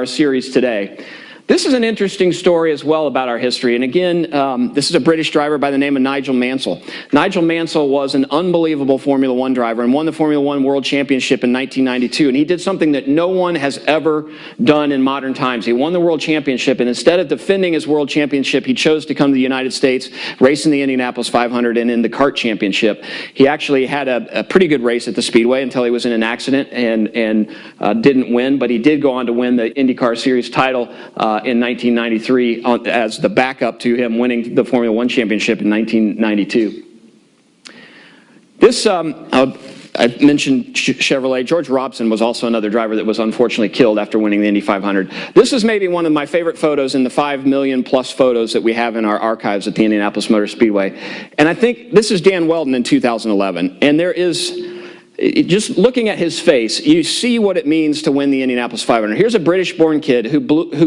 C: series today. This is an interesting story as well about our history. And again, this is a British driver by the name of Nigel Mansell. Nigel Mansell was an unbelievable Formula One driver and won the Formula One World Championship in 1992. And he did something that no one has ever done in modern times. He won the World Championship, and instead of defending his World Championship, he chose to come to the United States, race in the Indianapolis 500 and in the kart championship. He actually had a pretty good race at the Speedway until he was in an accident and didn't win. But he did go on to win the INDYCAR Series title in 1993 as the backup to him winning the Formula One Championship in 1992. This, I mentioned Chevrolet. George Robson was also another driver that was unfortunately killed after winning the Indy 500. This is maybe one of my favorite photos in the 5 million plus photos that we have in our archives at the Indianapolis Motor Speedway. And I think this is Dan Weldon in 2011. And there is, just looking at his face, you see what it means to win the Indianapolis 500. Here's a British-born kid who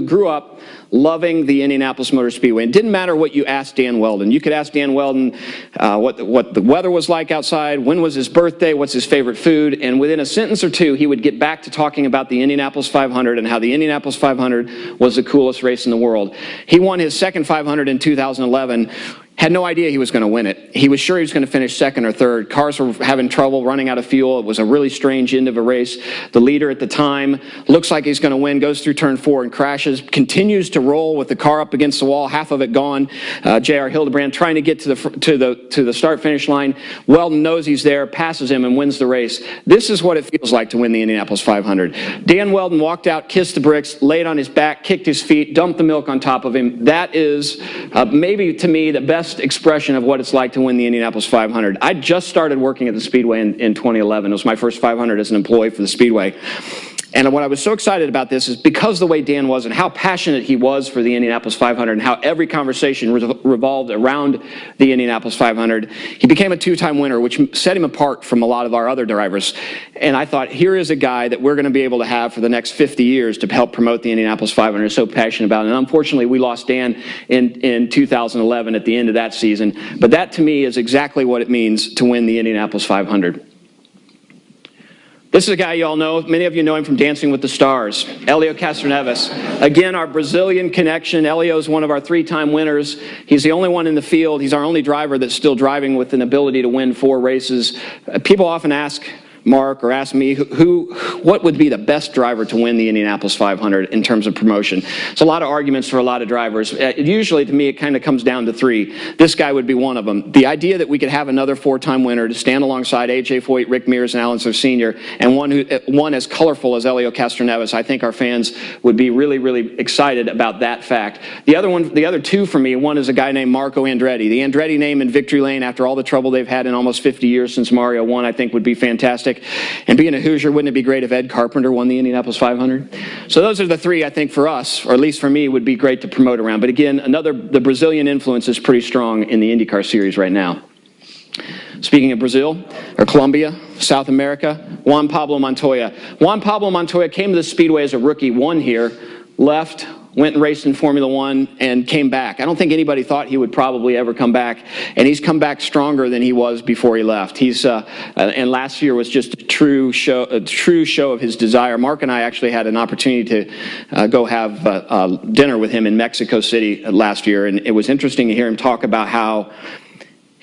C: grew up loving the Indianapolis Motor Speedway. It didn't matter what you asked Dan Weldon. You could ask Dan Weldon what the weather was like outside, when was his birthday, what's his favorite food, and within a sentence or two, he would get back to talking about the Indianapolis 500 and how the Indianapolis 500 was the coolest race in the world. He won his second 500 in 2011. Had no idea he was going to win it. He was sure he was going to finish second or third. Cars were having trouble running out of fuel. It was a really strange end of a race. The leader at the time looks like he's going to win, goes through turn 4 and crashes, continues to roll with the car up against the wall, half of it gone. J.R. Hildebrand trying to get to the start-finish line. Weldon knows he's there, passes him, and wins the race. This is what it feels like to win the Indianapolis 500. Dan Weldon walked out, kissed the bricks, laid on his back, kicked his feet, dumped the milk on top of him. That is maybe, to me, the best expression of what it's like to win the Indianapolis 500. I just started working at the Speedway in 2011. It was my first 500 as an employee for the Speedway. And what I was so excited about this is because the way Dan was and how passionate he was for the Indianapolis 500 and how every conversation revolved around the Indianapolis 500, he became a two-time winner, which set him apart from a lot of our other drivers. And I thought, here is a guy that we're going to be able to have for the next 50 years to help promote the Indianapolis 500. So passionate about it. And unfortunately, we lost Dan in 2011 at the end of that season. But that, to me, is exactly what it means to win the Indianapolis 500. This is a guy you all know. Many of you know him from Dancing with the Stars, Helio Castroneves. Again, our Brazilian connection. Helio is one of our three-time winners. He's the only one in the field. He's our only driver that's still driving with an ability to win 4 races. People often ask Mark or ask me what would be the best driver to win the Indianapolis 500 in terms of promotion. It's a lot of arguments for a lot of drivers. Usually, to me, it kind of comes down to 3. This guy would be one of them. The idea that we could have another 4-time winner to stand alongside A.J. Foyt, Rick Mears, and Alan Sr., and one as colorful as Helio Castroneves, I think our fans would be really, really excited about that fact. The other 2 for me, one is a guy named Marco Andretti. The Andretti name in Victory Lane, after all the trouble they've had in almost 50 years since Mario won, I think would be fantastic. And being a Hoosier, wouldn't it be great if Ed Carpenter won the Indianapolis 500? So those are the 3, I think, for us, or at least for me, would be great to promote around. But again, the Brazilian influence is pretty strong in the INDYCAR series right now. Speaking of Brazil, or Colombia, South America, Juan Pablo Montoya. Juan Pablo Montoya came to the Speedway as a rookie, won here, left, went and raced in Formula One, and came back. I don't think anybody thought he would probably ever come back, and he's come back stronger than he was before he left. And last year was just a true show of his desire. Mark and I actually had an opportunity to go have dinner with him in Mexico City last year, and it was interesting to hear him talk about how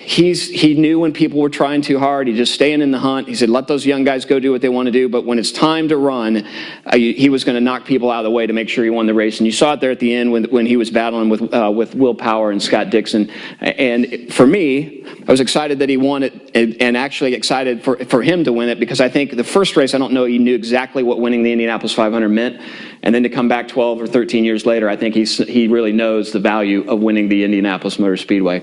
C: he knew when people were trying too hard, he's just staying in the hunt. He said, let those young guys go do what they want to do, but when it's time to run, he was going to knock people out of the way to make sure he won the race. And you saw it there at the end when he was battling with Will Power and Scott Dixon. And for me, I was excited that he won it, and actually excited for him to win it, because I think the first race, I don't know he knew exactly what winning the Indianapolis 500 meant. And then to come back 12 or 13 years later, I think he really knows the value of winning the Indianapolis Motor Speedway.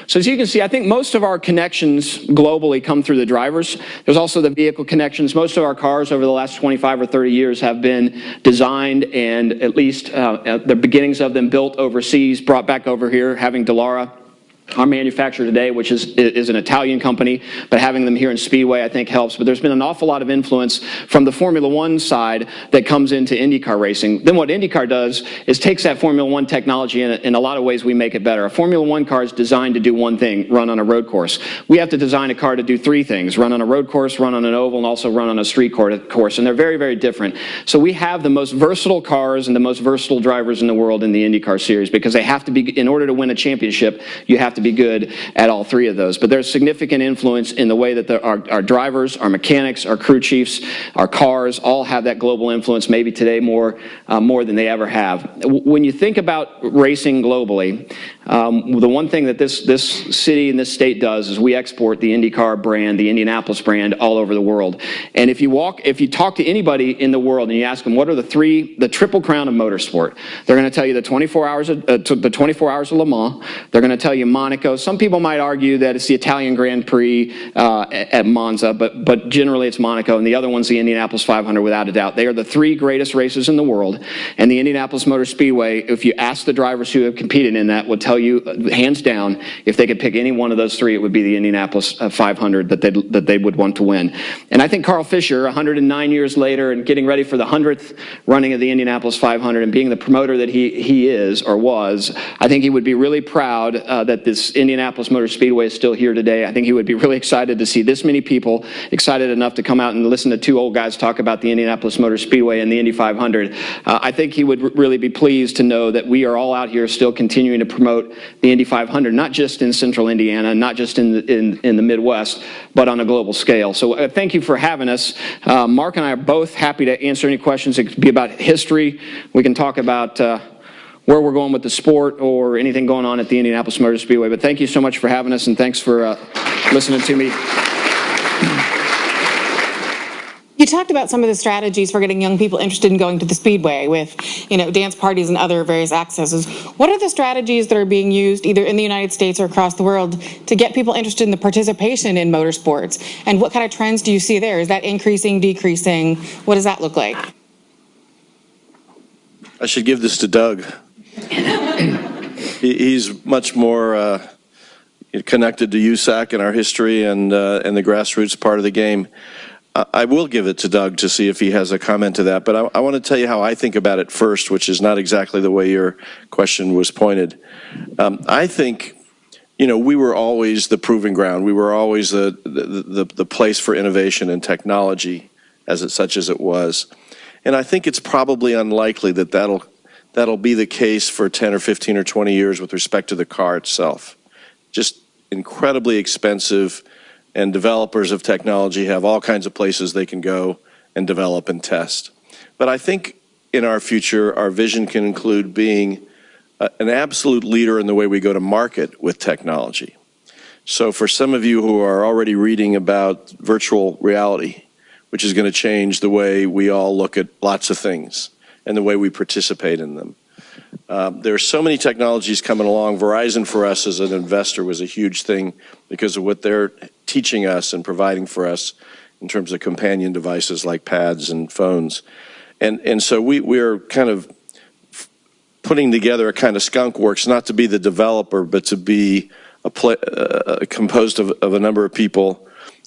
C: So as you can see, I think most of our connections globally come through the drivers. There's also the vehicle connections. Most of our cars over the last 25 or 30 years have been designed and at least the beginnings of them built overseas, brought back over here, having Dallara, our manufacturer today, which is an Italian company, but having them here in Speedway, I think, helps. But there's been an awful lot of influence from the Formula One side that comes into IndyCar racing. Then what IndyCar does is takes that Formula One technology, and in a lot of ways we make it better. A Formula One car is designed to do one thing, run on a road course. We have to design a car to do 3 things, run on a road course, run on an oval, and also run on a street course. And they're very, very different. So we have the most versatile cars and the most versatile drivers in the world in the IndyCar series, because they have to be, in order to win a championship, you have to be good at all 3 of those. But there's significant influence in the way that our drivers, our mechanics, our crew chiefs, our cars all have that global influence, maybe today more than they ever have. When you think about racing globally, the one thing that this city and this state does is we export the INDYCAR brand, the Indianapolis brand, all over the world. And if you talk to anybody in the world and you ask them what are the triple crown of motorsport, they're going to tell you the 24 hours of Le Mans. They're going to tell you Monaco. Some people might argue that it's the Italian Grand Prix at Monza, but generally it's Monaco, and the other one's the Indianapolis 500 without a doubt. They are the 3 greatest races in the world, and the Indianapolis Motor Speedway, if you ask the drivers who have competed in that, will tell you hands down, if they could pick any one of those 3, it would be the Indianapolis 500 that they would want to win. And I think Carl Fisher, 109 years later, and getting ready for the 100th running of the Indianapolis 500, and being the promoter that he is or was, I think he would be really proud that this Indianapolis Motor Speedway is still here today. I think he would be really excited to see this many people excited enough to come out and listen to 2 old guys talk about the Indianapolis Motor Speedway and the Indy 500. I think he would really be pleased to know that we are all out here still continuing to promote the Indy 500, not just in central Indiana, not just in the Midwest, but on a global scale. So thank you for having us. Mark and I are both happy to answer any questions. It could be about history. We can talk about where we're going with the sport or anything going on at the Indianapolis Motor Speedway. But thank you so much for having us, and thanks for listening to me.
D: You talked about some of the strategies for getting young people interested in going to the Speedway with, dance parties and other various accesses. What are the strategies that are being used either in the United States or across the world to get people interested in the participation in motorsports? And what kind of trends do you see there? Is that increasing, decreasing? What does that look like?
B: I should give this to Doug. He's much more connected to USAC and our history and the grassroots part of the game. I will give it to Doug to see if he has a comment to that, but I want to tell you how I think about it first, which is not exactly the way your question was pointed. I think, we were always the proving ground. We were always the place for innovation and technology, such as it was. And I think it's probably unlikely that that'll be the case for 10 or 15 or 20 years with respect to the car itself. Just incredibly expensive, and developers of technology have all kinds of places they can go and develop and test. But I think in our future, our vision can include being an absolute leader in the way we go to market with technology. So for some of you who are already reading about virtual reality, which is going to change the way we all look at lots of things and the way we participate in them. There are so many technologies coming along. Verizon for us as an investor was a huge thing because of what they're teaching us and providing for us in terms of companion devices like pads and phones. And so we are kind of putting together a kind of skunk works, not to be the developer, but to be composed of a number of people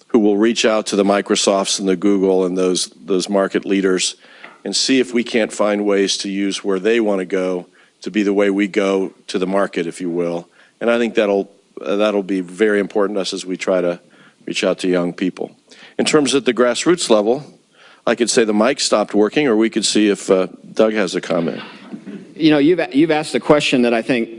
B: who will reach out to the Microsofts and the Google and those market leaders and see if we can't find ways to use where they want to go to be the way we go to the market, if you will. And I think that'll be very important to us as we try to reach out to young people. In terms of the grassroots level, I could say the mic stopped working, or we could see if Doug has a comment.
C: You've asked a question that I think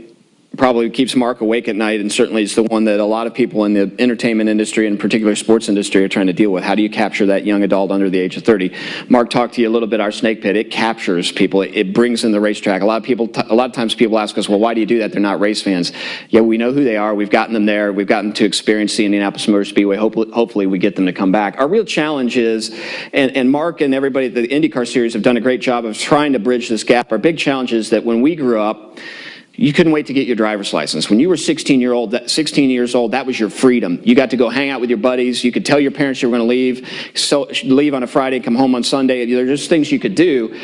C: probably keeps Mark awake at night, and certainly it's the one that a lot of people in the entertainment industry, and in particular sports industry, are trying to deal with. How do you capture that young adult under the age of 30? Mark talked to you a little bit, our snake pit. It captures people. It brings in the racetrack. A lot of times people ask us, well, why do you do that? They're not race fans. Yeah, we know who they are. We've gotten them there. We've gotten to experience the Indianapolis Motor Speedway. Hopefully we get them to come back. Our real challenge is, and Mark and everybody at the INDYCAR series have done a great job of trying to bridge this gap. Our big challenge is that when we grew up, you couldn't wait to get your driver's license. When you were 16 years old, that was your freedom. You got to go hang out with your buddies. You could tell your parents you were going to leave on a Friday, come home on Sunday. There are just things you could do.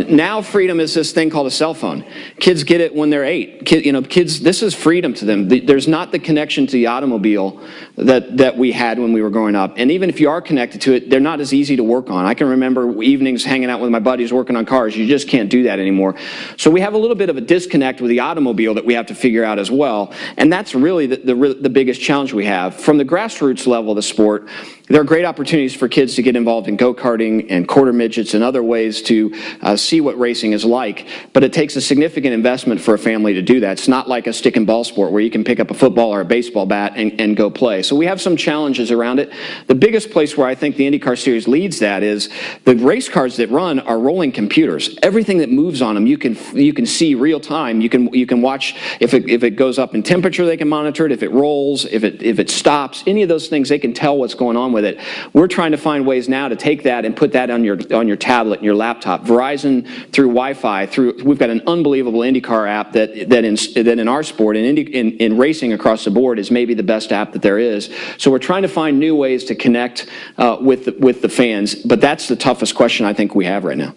C: Now freedom is this thing called a cell phone. Kids get it when they're 8. Kids, this is freedom to them. There's not the connection to the automobile that we had when we were growing up. And even if you are connected to it, they're not as easy to work on. I can remember evenings hanging out with my buddies working on cars. You just can't do that anymore. So we have a little bit of a disconnect with the automobile that we have to figure out as well. And that's really the biggest challenge we have. From the grassroots level of the sport, there are great opportunities for kids to get involved in go-karting and quarter midgets and other ways to see what racing is like. But it takes a significant investment for a family to do that. It's not like a stick and ball sport where you can pick up a football or a baseball bat and go play. So we have some challenges around it. The biggest place where I think the IndyCar Series leads that is the race cars that run are rolling computers. Everything that moves on them, you can see real time. You can watch if it goes up in temperature, they can monitor it. If it rolls, if it stops, any of those things, they can tell what's going on with it. We're trying to find ways now to take that and put that on your tablet and your laptop. Verizon through Wi-Fi, we've got an unbelievable IndyCar app that in our sport in racing across the board is maybe the best app that there is. So we're trying to find new ways to connect with the fans, but that's the toughest question I think we have right now.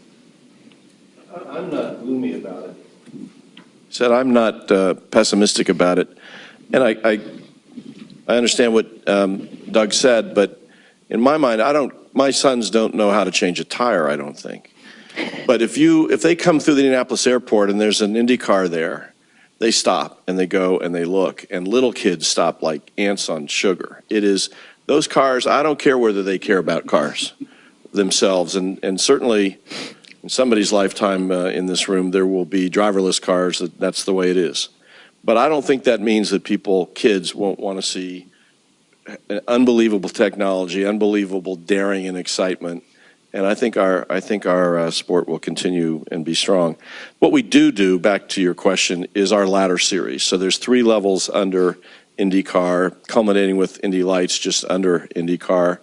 B: I'm not gloomy about it. Said I'm not pessimistic about it, and I understand what Doug said, but in my mind, my sons don't know how to change a tire, I don't think. But if they come through the Indianapolis airport and there's an Indy car there, they stop and they go and they look, and little kids stop like ants on sugar. It is those cars. I don't care whether they care about cars themselves, and certainly in somebody's lifetime in this room, there will be driverless cars. That's the way it is. But I don't think that means that kids won't want to see unbelievable technology, unbelievable daring and excitement. And I think our sport will continue and be strong. What we do, back to your question, is our ladder series. So there's 3 levels under INDYCAR, culminating with Indy Lights just under INDYCAR.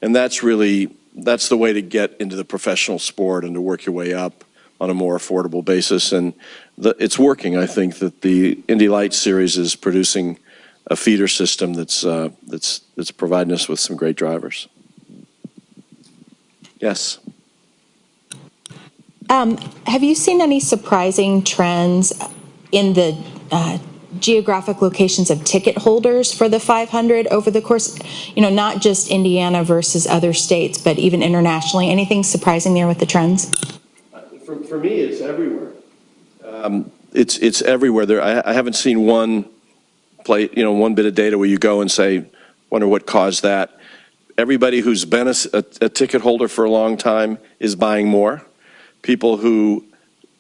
B: And that's the way to get into the professional sport and to work your way up on a more affordable basis. And it's working. I think that the Indy Lights series is producing a feeder system that's providing us with some great drivers. Yes.
E: Have you seen any surprising trends in the geographic locations of ticket holders for the 500 over the course, not just Indiana versus other states, but even internationally? Anything surprising there with the trends?
B: For me, it's everywhere. It's everywhere. I haven't seen one bit of data where you go and say, wonder what caused that. Everybody who's been a ticket holder for a long time is buying more. People who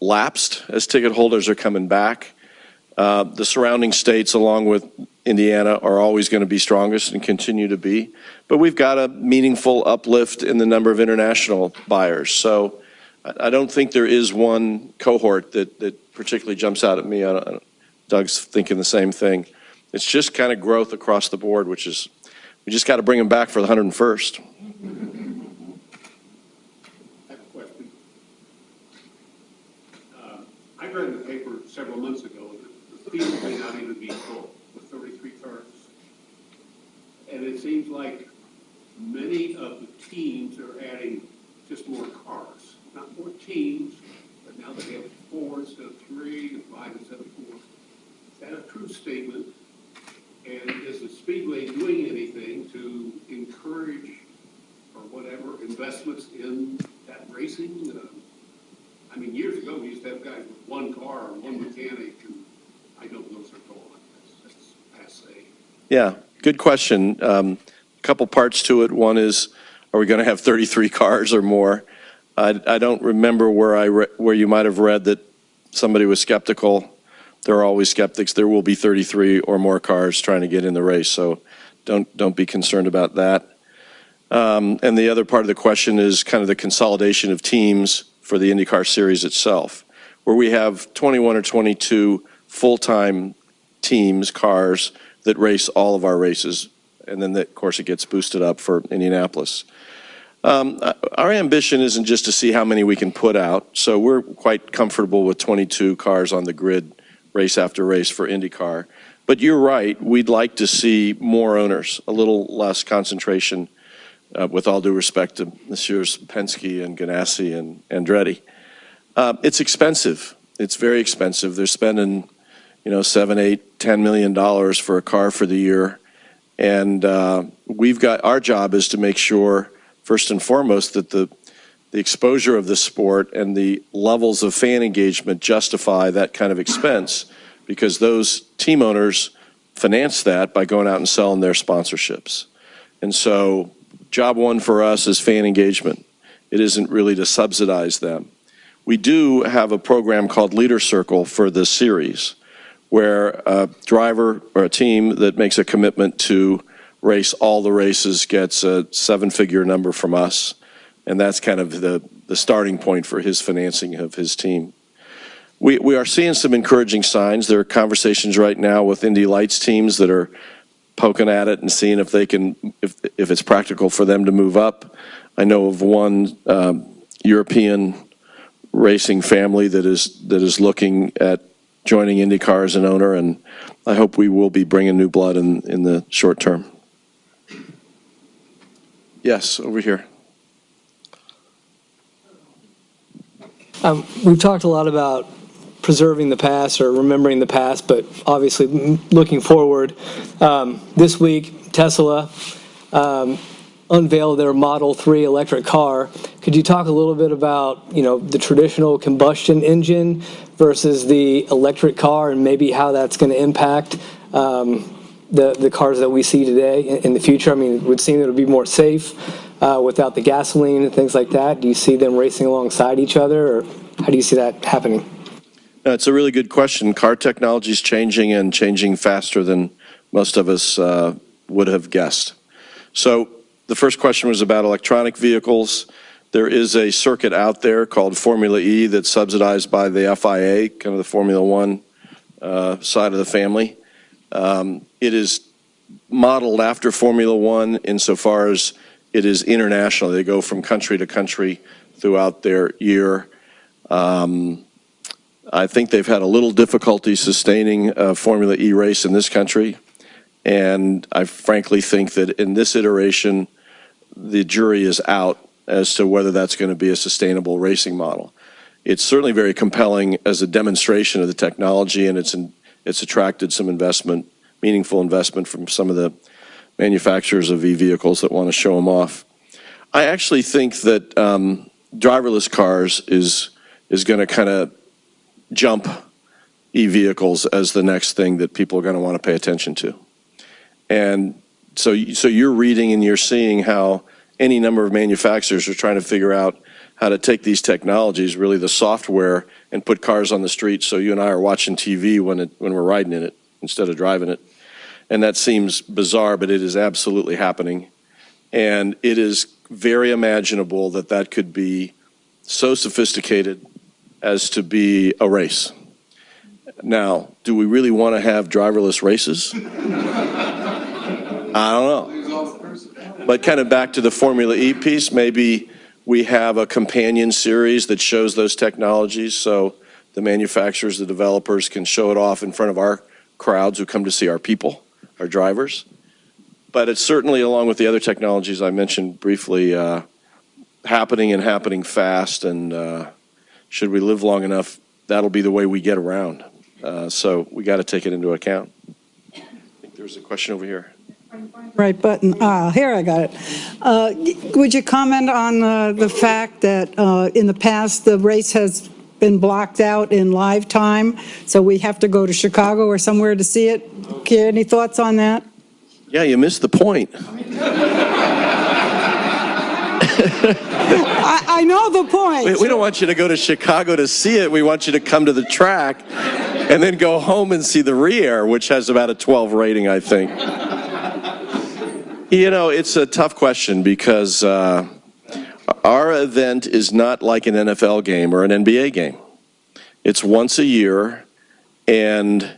B: lapsed as ticket holders are coming back. The surrounding states, along with Indiana, are always going to be strongest and continue to be. But we've got a meaningful uplift in the number of international buyers. So I don't think there is one cohort that particularly jumps out at me. Doug's thinking the same thing. It's just kind of growth across the board, which is, we just got to bring them back for the 101st.
F: I read in the paper several months ago that the field may not even be full with 33 cars. And it seems like many of the teams are adding just more cars. Not more teams, but now they have 4 instead of 3 and 5 instead of 4. Is that a true statement? And is the Speedway doing anything to encourage or whatever investments in that racing? I mean, years ago, we used to have guys with 1 car and 1 mechanic, and I know those are gone. That's passe.
B: Yeah, good question. A couple parts to it. One is, are we going to have 33 cars or more? I don't remember where you might have read that somebody was skeptical. There are always skeptics. There will be 33 or more cars trying to get in the race, so don't be concerned about that. And the other part of the question is kind of the consolidation of teams for the INDYCAR series itself, where we have 21 or 22 full-time teams, cars, that race all of our races. And then, of course, it gets boosted up for Indianapolis. Our ambition isn't just to see how many we can put out. So we're quite comfortable with 22 cars on the grid, race after race for INDYCAR. But you're right, we'd like to see more owners, a little less concentration, with all due respect to Messrs. Penske and Ganassi and Andretti. It's expensive. It's very expensive. They're spending, $7, $8, $10 million for a car for the year. And our job is to make sure, first and foremost, that the exposure of the sport and the levels of fan engagement justify that kind of expense, because those team owners finance that by going out and selling their sponsorships. And so job one for us is fan engagement. It isn't really to subsidize them. We do have a program called Leader Circle for this series, where a driver or a team that makes a commitment to race all the races gets a 7-figure number from us. And that's kind of the starting point for his financing of his team. We are seeing some encouraging signs. There are conversations right now with Indy Lights teams that are poking at it and seeing if they can, if it's practical for them to move up. I know of one European racing family that is looking at joining INDYCAR as an owner, and I hope we will be bringing new blood in the short term. Yes, over here.
G: We've talked a lot about preserving the past or remembering the past, but obviously looking forward. This week, Tesla unveiled their Model 3 electric car. Could you talk a little bit about, the traditional combustion engine versus the electric car, and maybe how that's going to impact the cars that we see today in the future? I mean, it would seem it would be more safe without the gasoline and things like that. Do you see them racing alongside each other, or how do you see that happening?
B: It's a really good question. Car technology is changing, and changing faster than most of us would have guessed. So the first question was about electronic vehicles. There is a circuit out there called Formula E that's subsidized by the FIA, kind of the Formula One side of the family. It is modeled after Formula One insofar as it is international. They go from country to country throughout their year. I think they've had a little difficulty sustaining a Formula E race in this country. And I frankly think that in this iteration, the jury is out as to whether that's going to be a sustainable racing model. it's certainly very compelling as a demonstration of the technology, and it's attracted some investment, meaningful investment from some of the manufacturers of e-vehicles that want to show them off. I actually think that driverless cars is going to kind of jump e-vehicles as the next thing that people are going to want to pay attention to. And so you're reading and you're seeing how any number of manufacturers are trying to figure out how to take these technologies, really the software, and put cars on the street so you and I are watching TV when we're riding in it instead of driving it. And that seems bizarre, but it is absolutely happening. And it is very imaginable that that could be so sophisticated as to be a race. Now, do we really want to have driverless races? I don't know. But kind of back to the Formula E piece, maybe we have a companion series that shows those technologies so the manufacturers, the developers can show it off in front of our crowds who come to see our people, our drivers. But it's certainly, along with the other technologies I mentioned briefly, happening and happening fast. And should we live long enough, that'll be the way we get around. So we got to take it into account. I think there's a question over here.
H: Right button. Here I got it. Would you comment on the fact that in the past the race has been blocked out in live time, so we have to go to Chicago or somewhere to see it? Any thoughts on that?
B: Yeah, you missed the point.
H: I know the point.
B: We don't want you to go to Chicago to see it. We want you to come to the track and then go home and see the re-air, which has about a 12 rating, I think. You know, it's a tough question because our event is not like an NFL game or an NBA game. It's once a year, and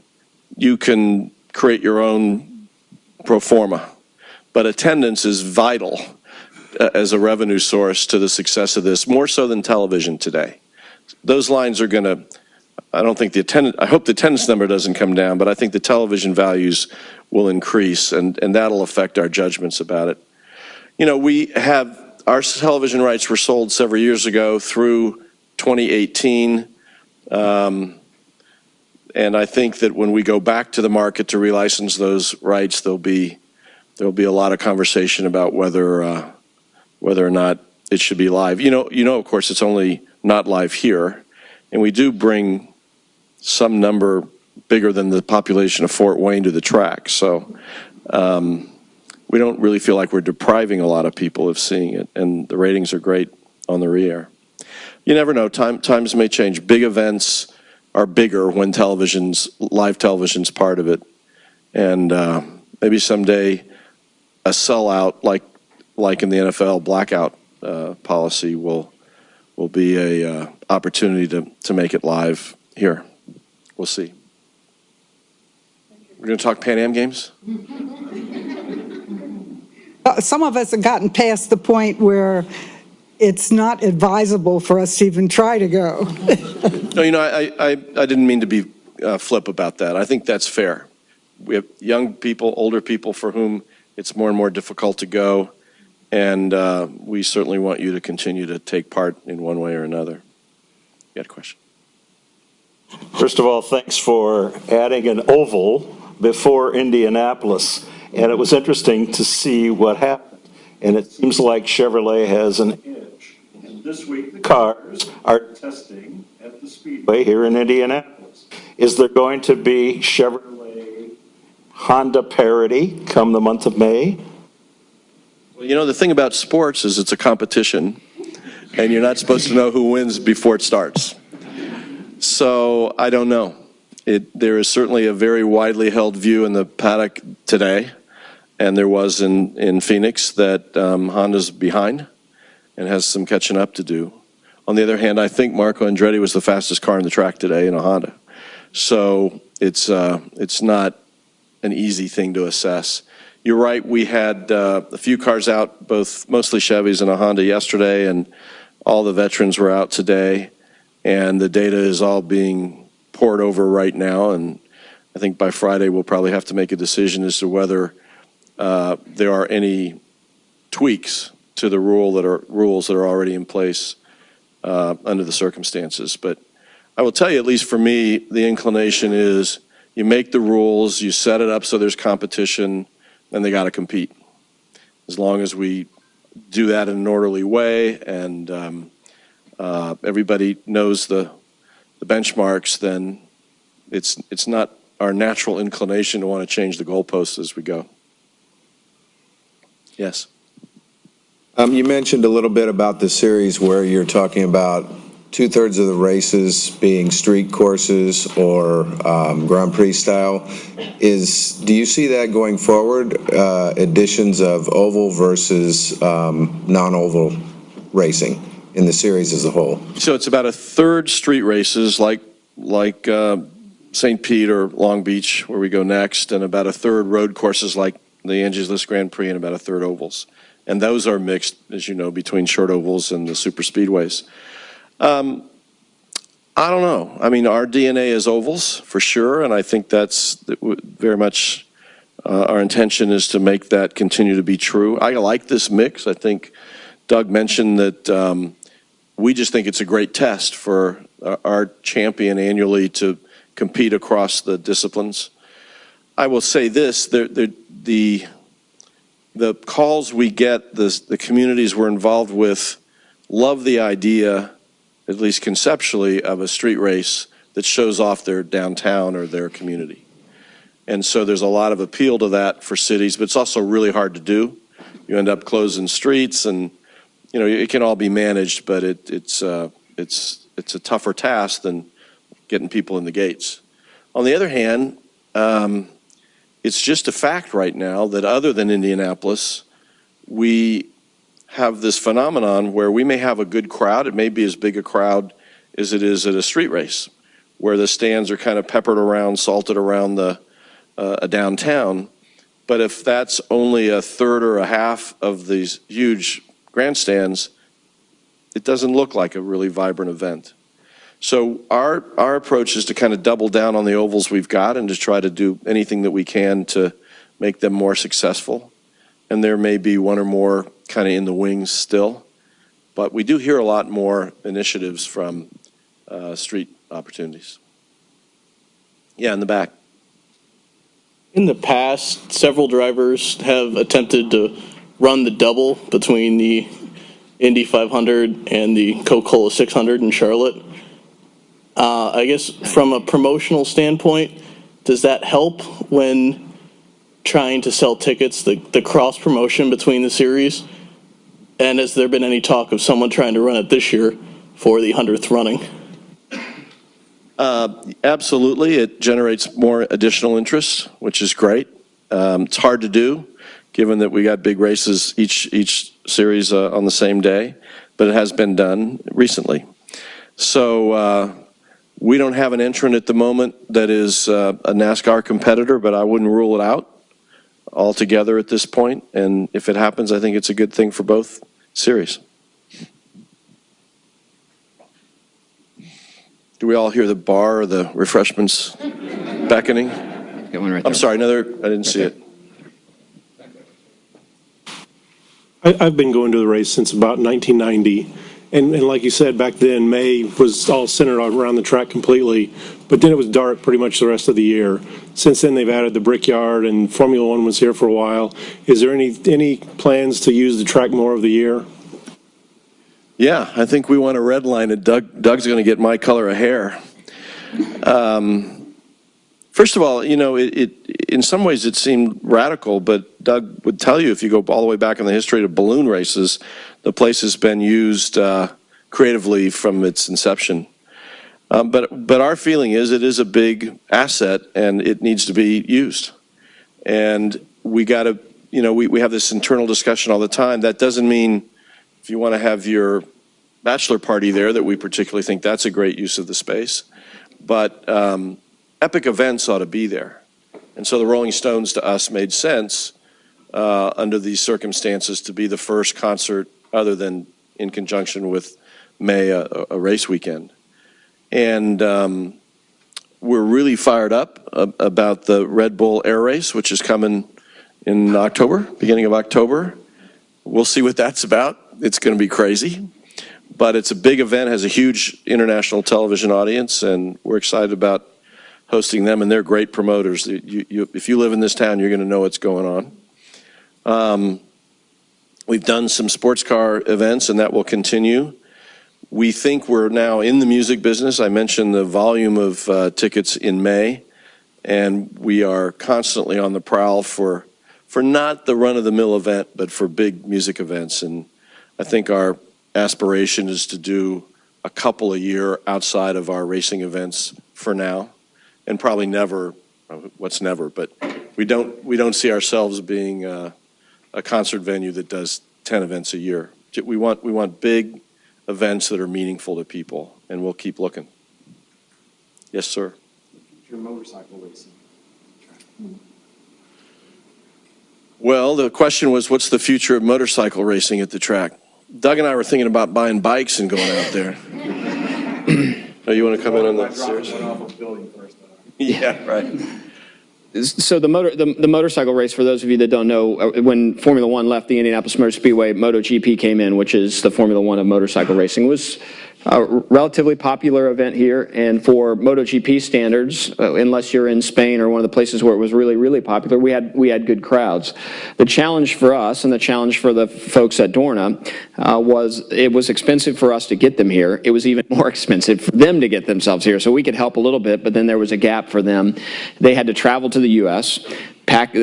B: you can create your own pro forma. But attendance is vital as a revenue source to the success of this, more so than television today. Those lines are going to, I hope the attendance number doesn't come down, but I think the television values will increase, and that'll affect our judgments about it. You know, our television rights were sold several years ago through 2018, and I think that when we go back to the market to relicense those rights, there'll be a lot of conversation about whether or not it should be live. You know, of course, it's only not live here, and we do bring some number bigger than the population of Fort Wayne to the track. So we don't really feel like we're depriving a lot of people of seeing it, and the ratings are great on the re-air. You never know. Times may change. Big events are bigger when live television's part of it, and maybe someday a sellout like in the NFL blackout policy will be a opportunity to make it live here. We'll see. We're going to talk Pan Am games?
H: Some of us have gotten past the point where it's not advisable for us to even try to go.
B: No, you know, I didn't mean to be flip about that. I think that's fair. We have young people, older people for whom it's more and more difficult to go, and we certainly want you to continue to take part in one way or another. You got a question?
I: First of all, thanks for adding an oval before Indianapolis. And it was interesting to see what happened. And it seems like Chevrolet has an edge. And this week, the cars are testing at the Speedway here in Indianapolis. Is there going to be Chevrolet Honda parity come the month of May?
B: Well, you know, the thing about sports is it's a competition, and you're not supposed to know who wins before it starts. So I don't know. There is certainly a very widely held view in the paddock today, and there was in Phoenix, that Honda's behind and has some catching up to do. On the other hand, I think Marco Andretti was the fastest car on the track today in a Honda. So it's not an easy thing to assess. You're right, we had a few cars out, mostly Chevys and a Honda yesterday, and all the veterans were out today. And the data is all being poured over right now, and I think by Friday we'll probably have to make a decision as to whether there are any tweaks to the rules that are already in place under the circumstances. But I will tell you, at least for me, the inclination is you make the rules, you set it up so there's competition, and they got to compete. As long as we do that in an orderly way and everybody knows the benchmarks, then it's not our natural inclination to want to change the goalposts as we go. Yes.
J: You mentioned a little bit about the series where you're talking about 2/3 of the races being street courses or Grand Prix style. Do you see that going forward, additions of oval versus non-oval racing in the series as a whole?
B: So it's about 1/3 street races like St. Pete or Long Beach, where we go next, and about 1/3 road courses like the Angie's List Grand Prix, and about 1/3 ovals. And those are mixed, as you know, between short ovals and the super speedways. I don't know. I mean, our DNA is ovals for sure, and I think that's very much our intention is to make that continue to be true. I like this mix. I think Doug mentioned that we just think it's a great test for our champion annually to compete across the disciplines. I will say this, the calls we get, the communities we're involved with love the idea, at least conceptually, of a street race that shows off their downtown or their community. And so there's a lot of appeal to that for cities, but it's also really hard to do. You end up closing streets and, you know, it can all be managed, but it's a tougher task than getting people in the gates. On the other hand, it's just a fact right now that other than Indianapolis, we have this phenomenon where we may have a good crowd. It may be as big a crowd as it is at a street race, where the stands are kind of peppered around, salted around a downtown. But if that's only 1/3 or 1/2 of these huge grandstands, it doesn't look like a really vibrant event. So our approach is to kind of double down on the ovals we've got and to try to do anything that we can to make them more successful. And there may be one or more kind of in the wings still. But we do hear a lot more initiatives from street opportunities. Yeah, in the back.
K: In the past, several drivers have attempted to run the double between the Indy 500 and the Coca-Cola 600 in Charlotte. I guess from a promotional standpoint, does that help when trying to sell tickets, the cross promotion between the series? And has there been any talk of someone trying to run it this year for the 100th running?
B: Absolutely. It generates more additional interest, which is great. It's hard to do, given that we got big races each series on the same day, but it has been done recently. So we don't have an entrant at the moment that is a NASCAR competitor, but I wouldn't rule it out altogether at this point. And if it happens, I think it's a good thing for both series. Do we all hear the bar or the refreshments beckoning?
C: Got one right there.
B: I'm sorry, I didn't see it.
L: I've been going to the race since about 1990. And like you said, back then, May was all centered around the track completely, but then it was dark pretty much the rest of the year. Since then, they've added the Brickyard, and Formula One was here for a while. Is there any plans to use the track more of the year?
B: Yeah, I think we want to redline it. Doug's going to get my color of hair. First of all, you know, in some ways it seemed radical, but Doug would tell you if you go all the way back in the history of balloon races, the place has been used creatively from its inception. But our feeling is it is a big asset and it needs to be used. And we got to, you know, we have this internal discussion all the time. That doesn't mean if you want to have your bachelor party there that we particularly think that's a great use of the space. But epic events ought to be there. And so the Rolling Stones to us made sense under these circumstances to be the first concert other than in conjunction with May, a race weekend. And we're really fired up about the Red Bull Air Race, which is coming in October, beginning of October. We'll see what that's about. It's going to be crazy. But it's a big event, has a huge international television audience, and we're excited about hosting them, and they're great promoters. If you live in this town, you're going to know what's going on. We've done some sports car events, and that will continue. We think we're now in the music business. I mentioned the volume of tickets in May, and we are constantly on the prowl for not the run-of-the-mill event, but for big music events. And I think our aspiration is to do a couple a year outside of our racing events for now, and probably never, what's never, but we don't see ourselves being a concert venue that does 10 events a year. We want big events that are meaningful to people, and we'll keep looking. Yes, sir.
M: Your motorcycle racing.
B: Well, the question was, what's the future of motorcycle racing at the track? Doug and I were thinking about buying bikes and going out there. Oh, you want to come in on that? Seriously? Yeah, right.
C: So the motorcycle race, for those of you that don't know, when Formula One left the Indianapolis Motor Speedway, MotoGP came in, which is the Formula One of motorcycle racing. It was a relatively popular event here, and for MotoGP standards, unless you're in Spain or one of the places where it was really, really popular, we had good crowds. The challenge for us and the challenge for the folks at Dorna was it was expensive for us to get them here. It was even more expensive for them to get themselves here. So we could help a little bit, but then there was a gap for them. They had to travel to the U.S.,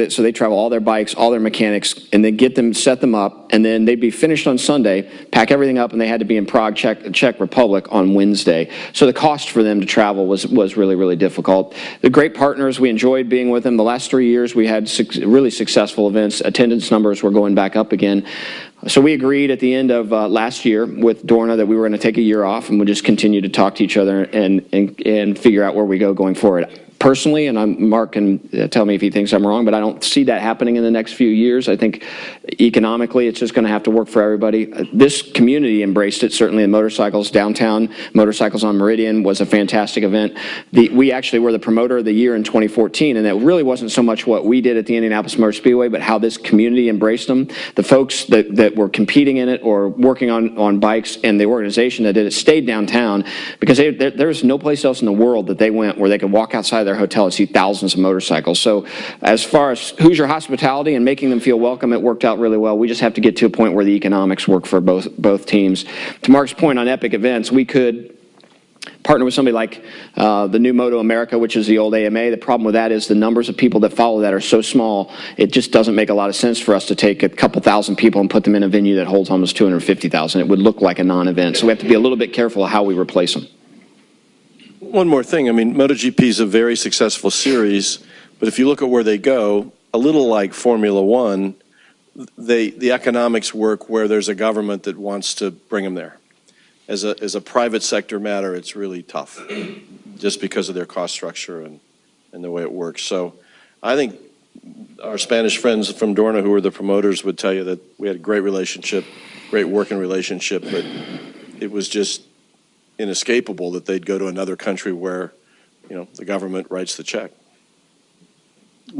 C: so they travel all their bikes, all their mechanics, and then get them, set them up, and then they'd be finished on Sunday, pack everything up, and they had to be in Prague, Czech Republic on Wednesday. So the cost for them to travel was really, really difficult. The great partners, we enjoyed being with them. The last 3 years, we had really successful events. Attendance numbers were going back up again. So we agreed at the end of last year with Dorna that we were going to take a year off, and we'll just continue to talk to each other and figure out where we go going forward. Personally, and Mark can tell me if he thinks I'm wrong, but I don't see that happening in the next few years. I think economically it's just going to have to work for everybody. This community embraced it, certainly in motorcycles. Downtown Motorcycles on Marian was a fantastic event. We actually were the promoter of the year in 2014, and that really wasn't so much what we did at the Indianapolis Motor Speedway, but how this community embraced them. The folks that were competing in it or working on bikes, and the organization that did it stayed downtown because there's no place else in the world that they went where they could walk outside their hotel and see thousands of motorcycles. So as far as Hoosier hospitality and making them feel welcome, it worked out really well. We just have to get to a point where the economics work for both teams. To Mark's point on epic events, we could partner with somebody like the new Moto America, which is the old AMA. The problem with that is the numbers of people that follow that are so small, it just doesn't make a lot of sense for us to take a couple thousand people and put them in a venue that holds almost 250,000. It would look like a non-event. So we have to be a little bit careful of how we replace them.
B: One more thing. I mean, MotoGP is a very successful series, but if you look at where they go, a little like Formula One, the economics work where there's a government that wants to bring them there. As a private sector matter, it's really tough, just because of their cost structure and the way it works. So I think our Spanish friends from Dorna, who are the promoters, would tell you that we had a great relationship, great working relationship, but it was just inescapable that they'd go to another country where, the government writes the check.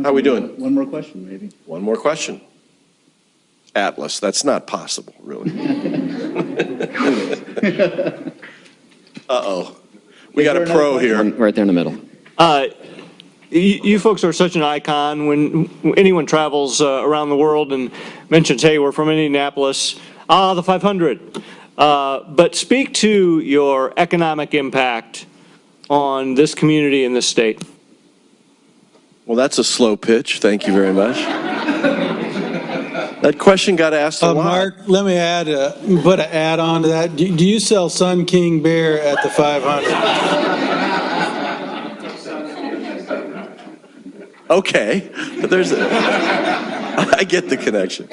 B: How are we doing?
A: One more question, maybe.
B: One more question. Atlas, that's not possible, really. Uh-oh. We got a pro here.
C: Right there in the middle.
N: You folks are such an icon when anyone travels around the world and mentions, hey, we're from Indianapolis, the 500. But speak to your economic impact on this community and this state.
B: Well, that's a slow pitch. Thank you very much. That question got asked a lot.
M: Mark, let me put an add on to that. Do you sell Sun King beer at the 500?
B: Okay, but I get the connection.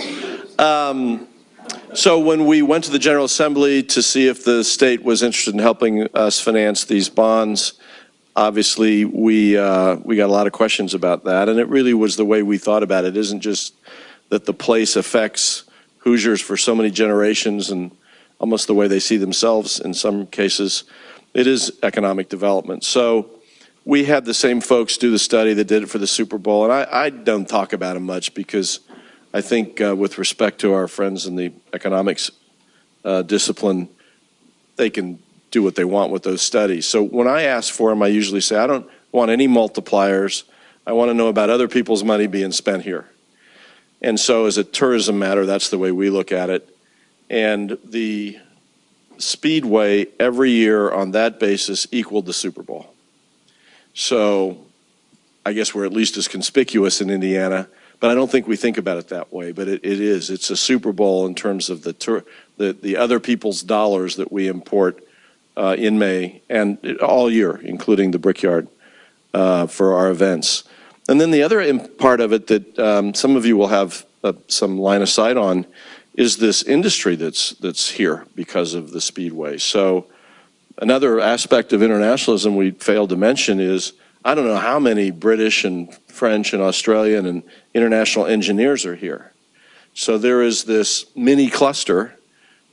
B: So when we went to the General Assembly to see if the state was interested in helping us finance these bonds, obviously we got a lot of questions about that, and it really was the way we thought about it. It isn't just that the place affects Hoosiers for so many generations and almost the way they see themselves in some cases. It is economic development. So we had the same folks do the study that did it for the Super Bowl, and I don't talk about them much because I think with respect to our friends in the economics discipline, they can do what they want with those studies. So when I ask for them, I usually say, I don't want any multipliers. I want to know about other people's money being spent here. And so as a tourism matter, that's the way we look at it. And the Speedway every year on that basis equaled the Super Bowl. So I guess we're at least as conspicuous in Indiana, but I don't think we think about it that way. But it is. It's a Super Bowl in terms of the other people's dollars that we import in May and all year, including the Brickyard for our events. And then the other part of it that some of you will have some line of sight on is this industry that's here because of the Speedway. So another aspect of internationalism we failed to mention is I don't know how many British and French and Australian and international engineers are here. So there is this mini cluster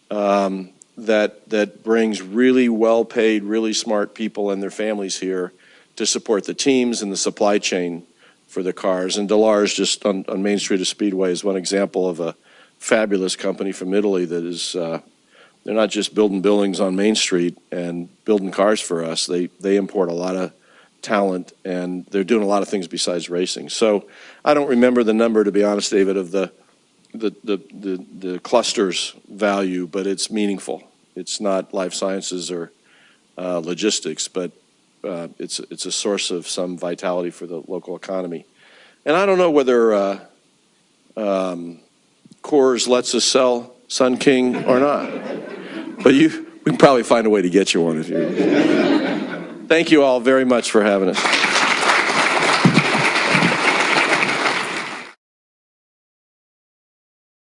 B: that brings really well-paid, really smart people and their families here to support the teams and the supply chain for the cars. And Delars, just on Main Street of Speedway, is one example of a fabulous company from Italy that is, they're not just building buildings on Main Street and building cars for us. They import a lot of talent, and they're doing a lot of things besides racing. So I don't remember the number, to be honest, David, of the cluster's value, but it's meaningful. It's not life sciences or logistics, but it's a source of some vitality for the local economy. And I don't know whether Coors lets us sell Sun King or not, but we can probably find a way to get you one if you. Thank you all very much for having us.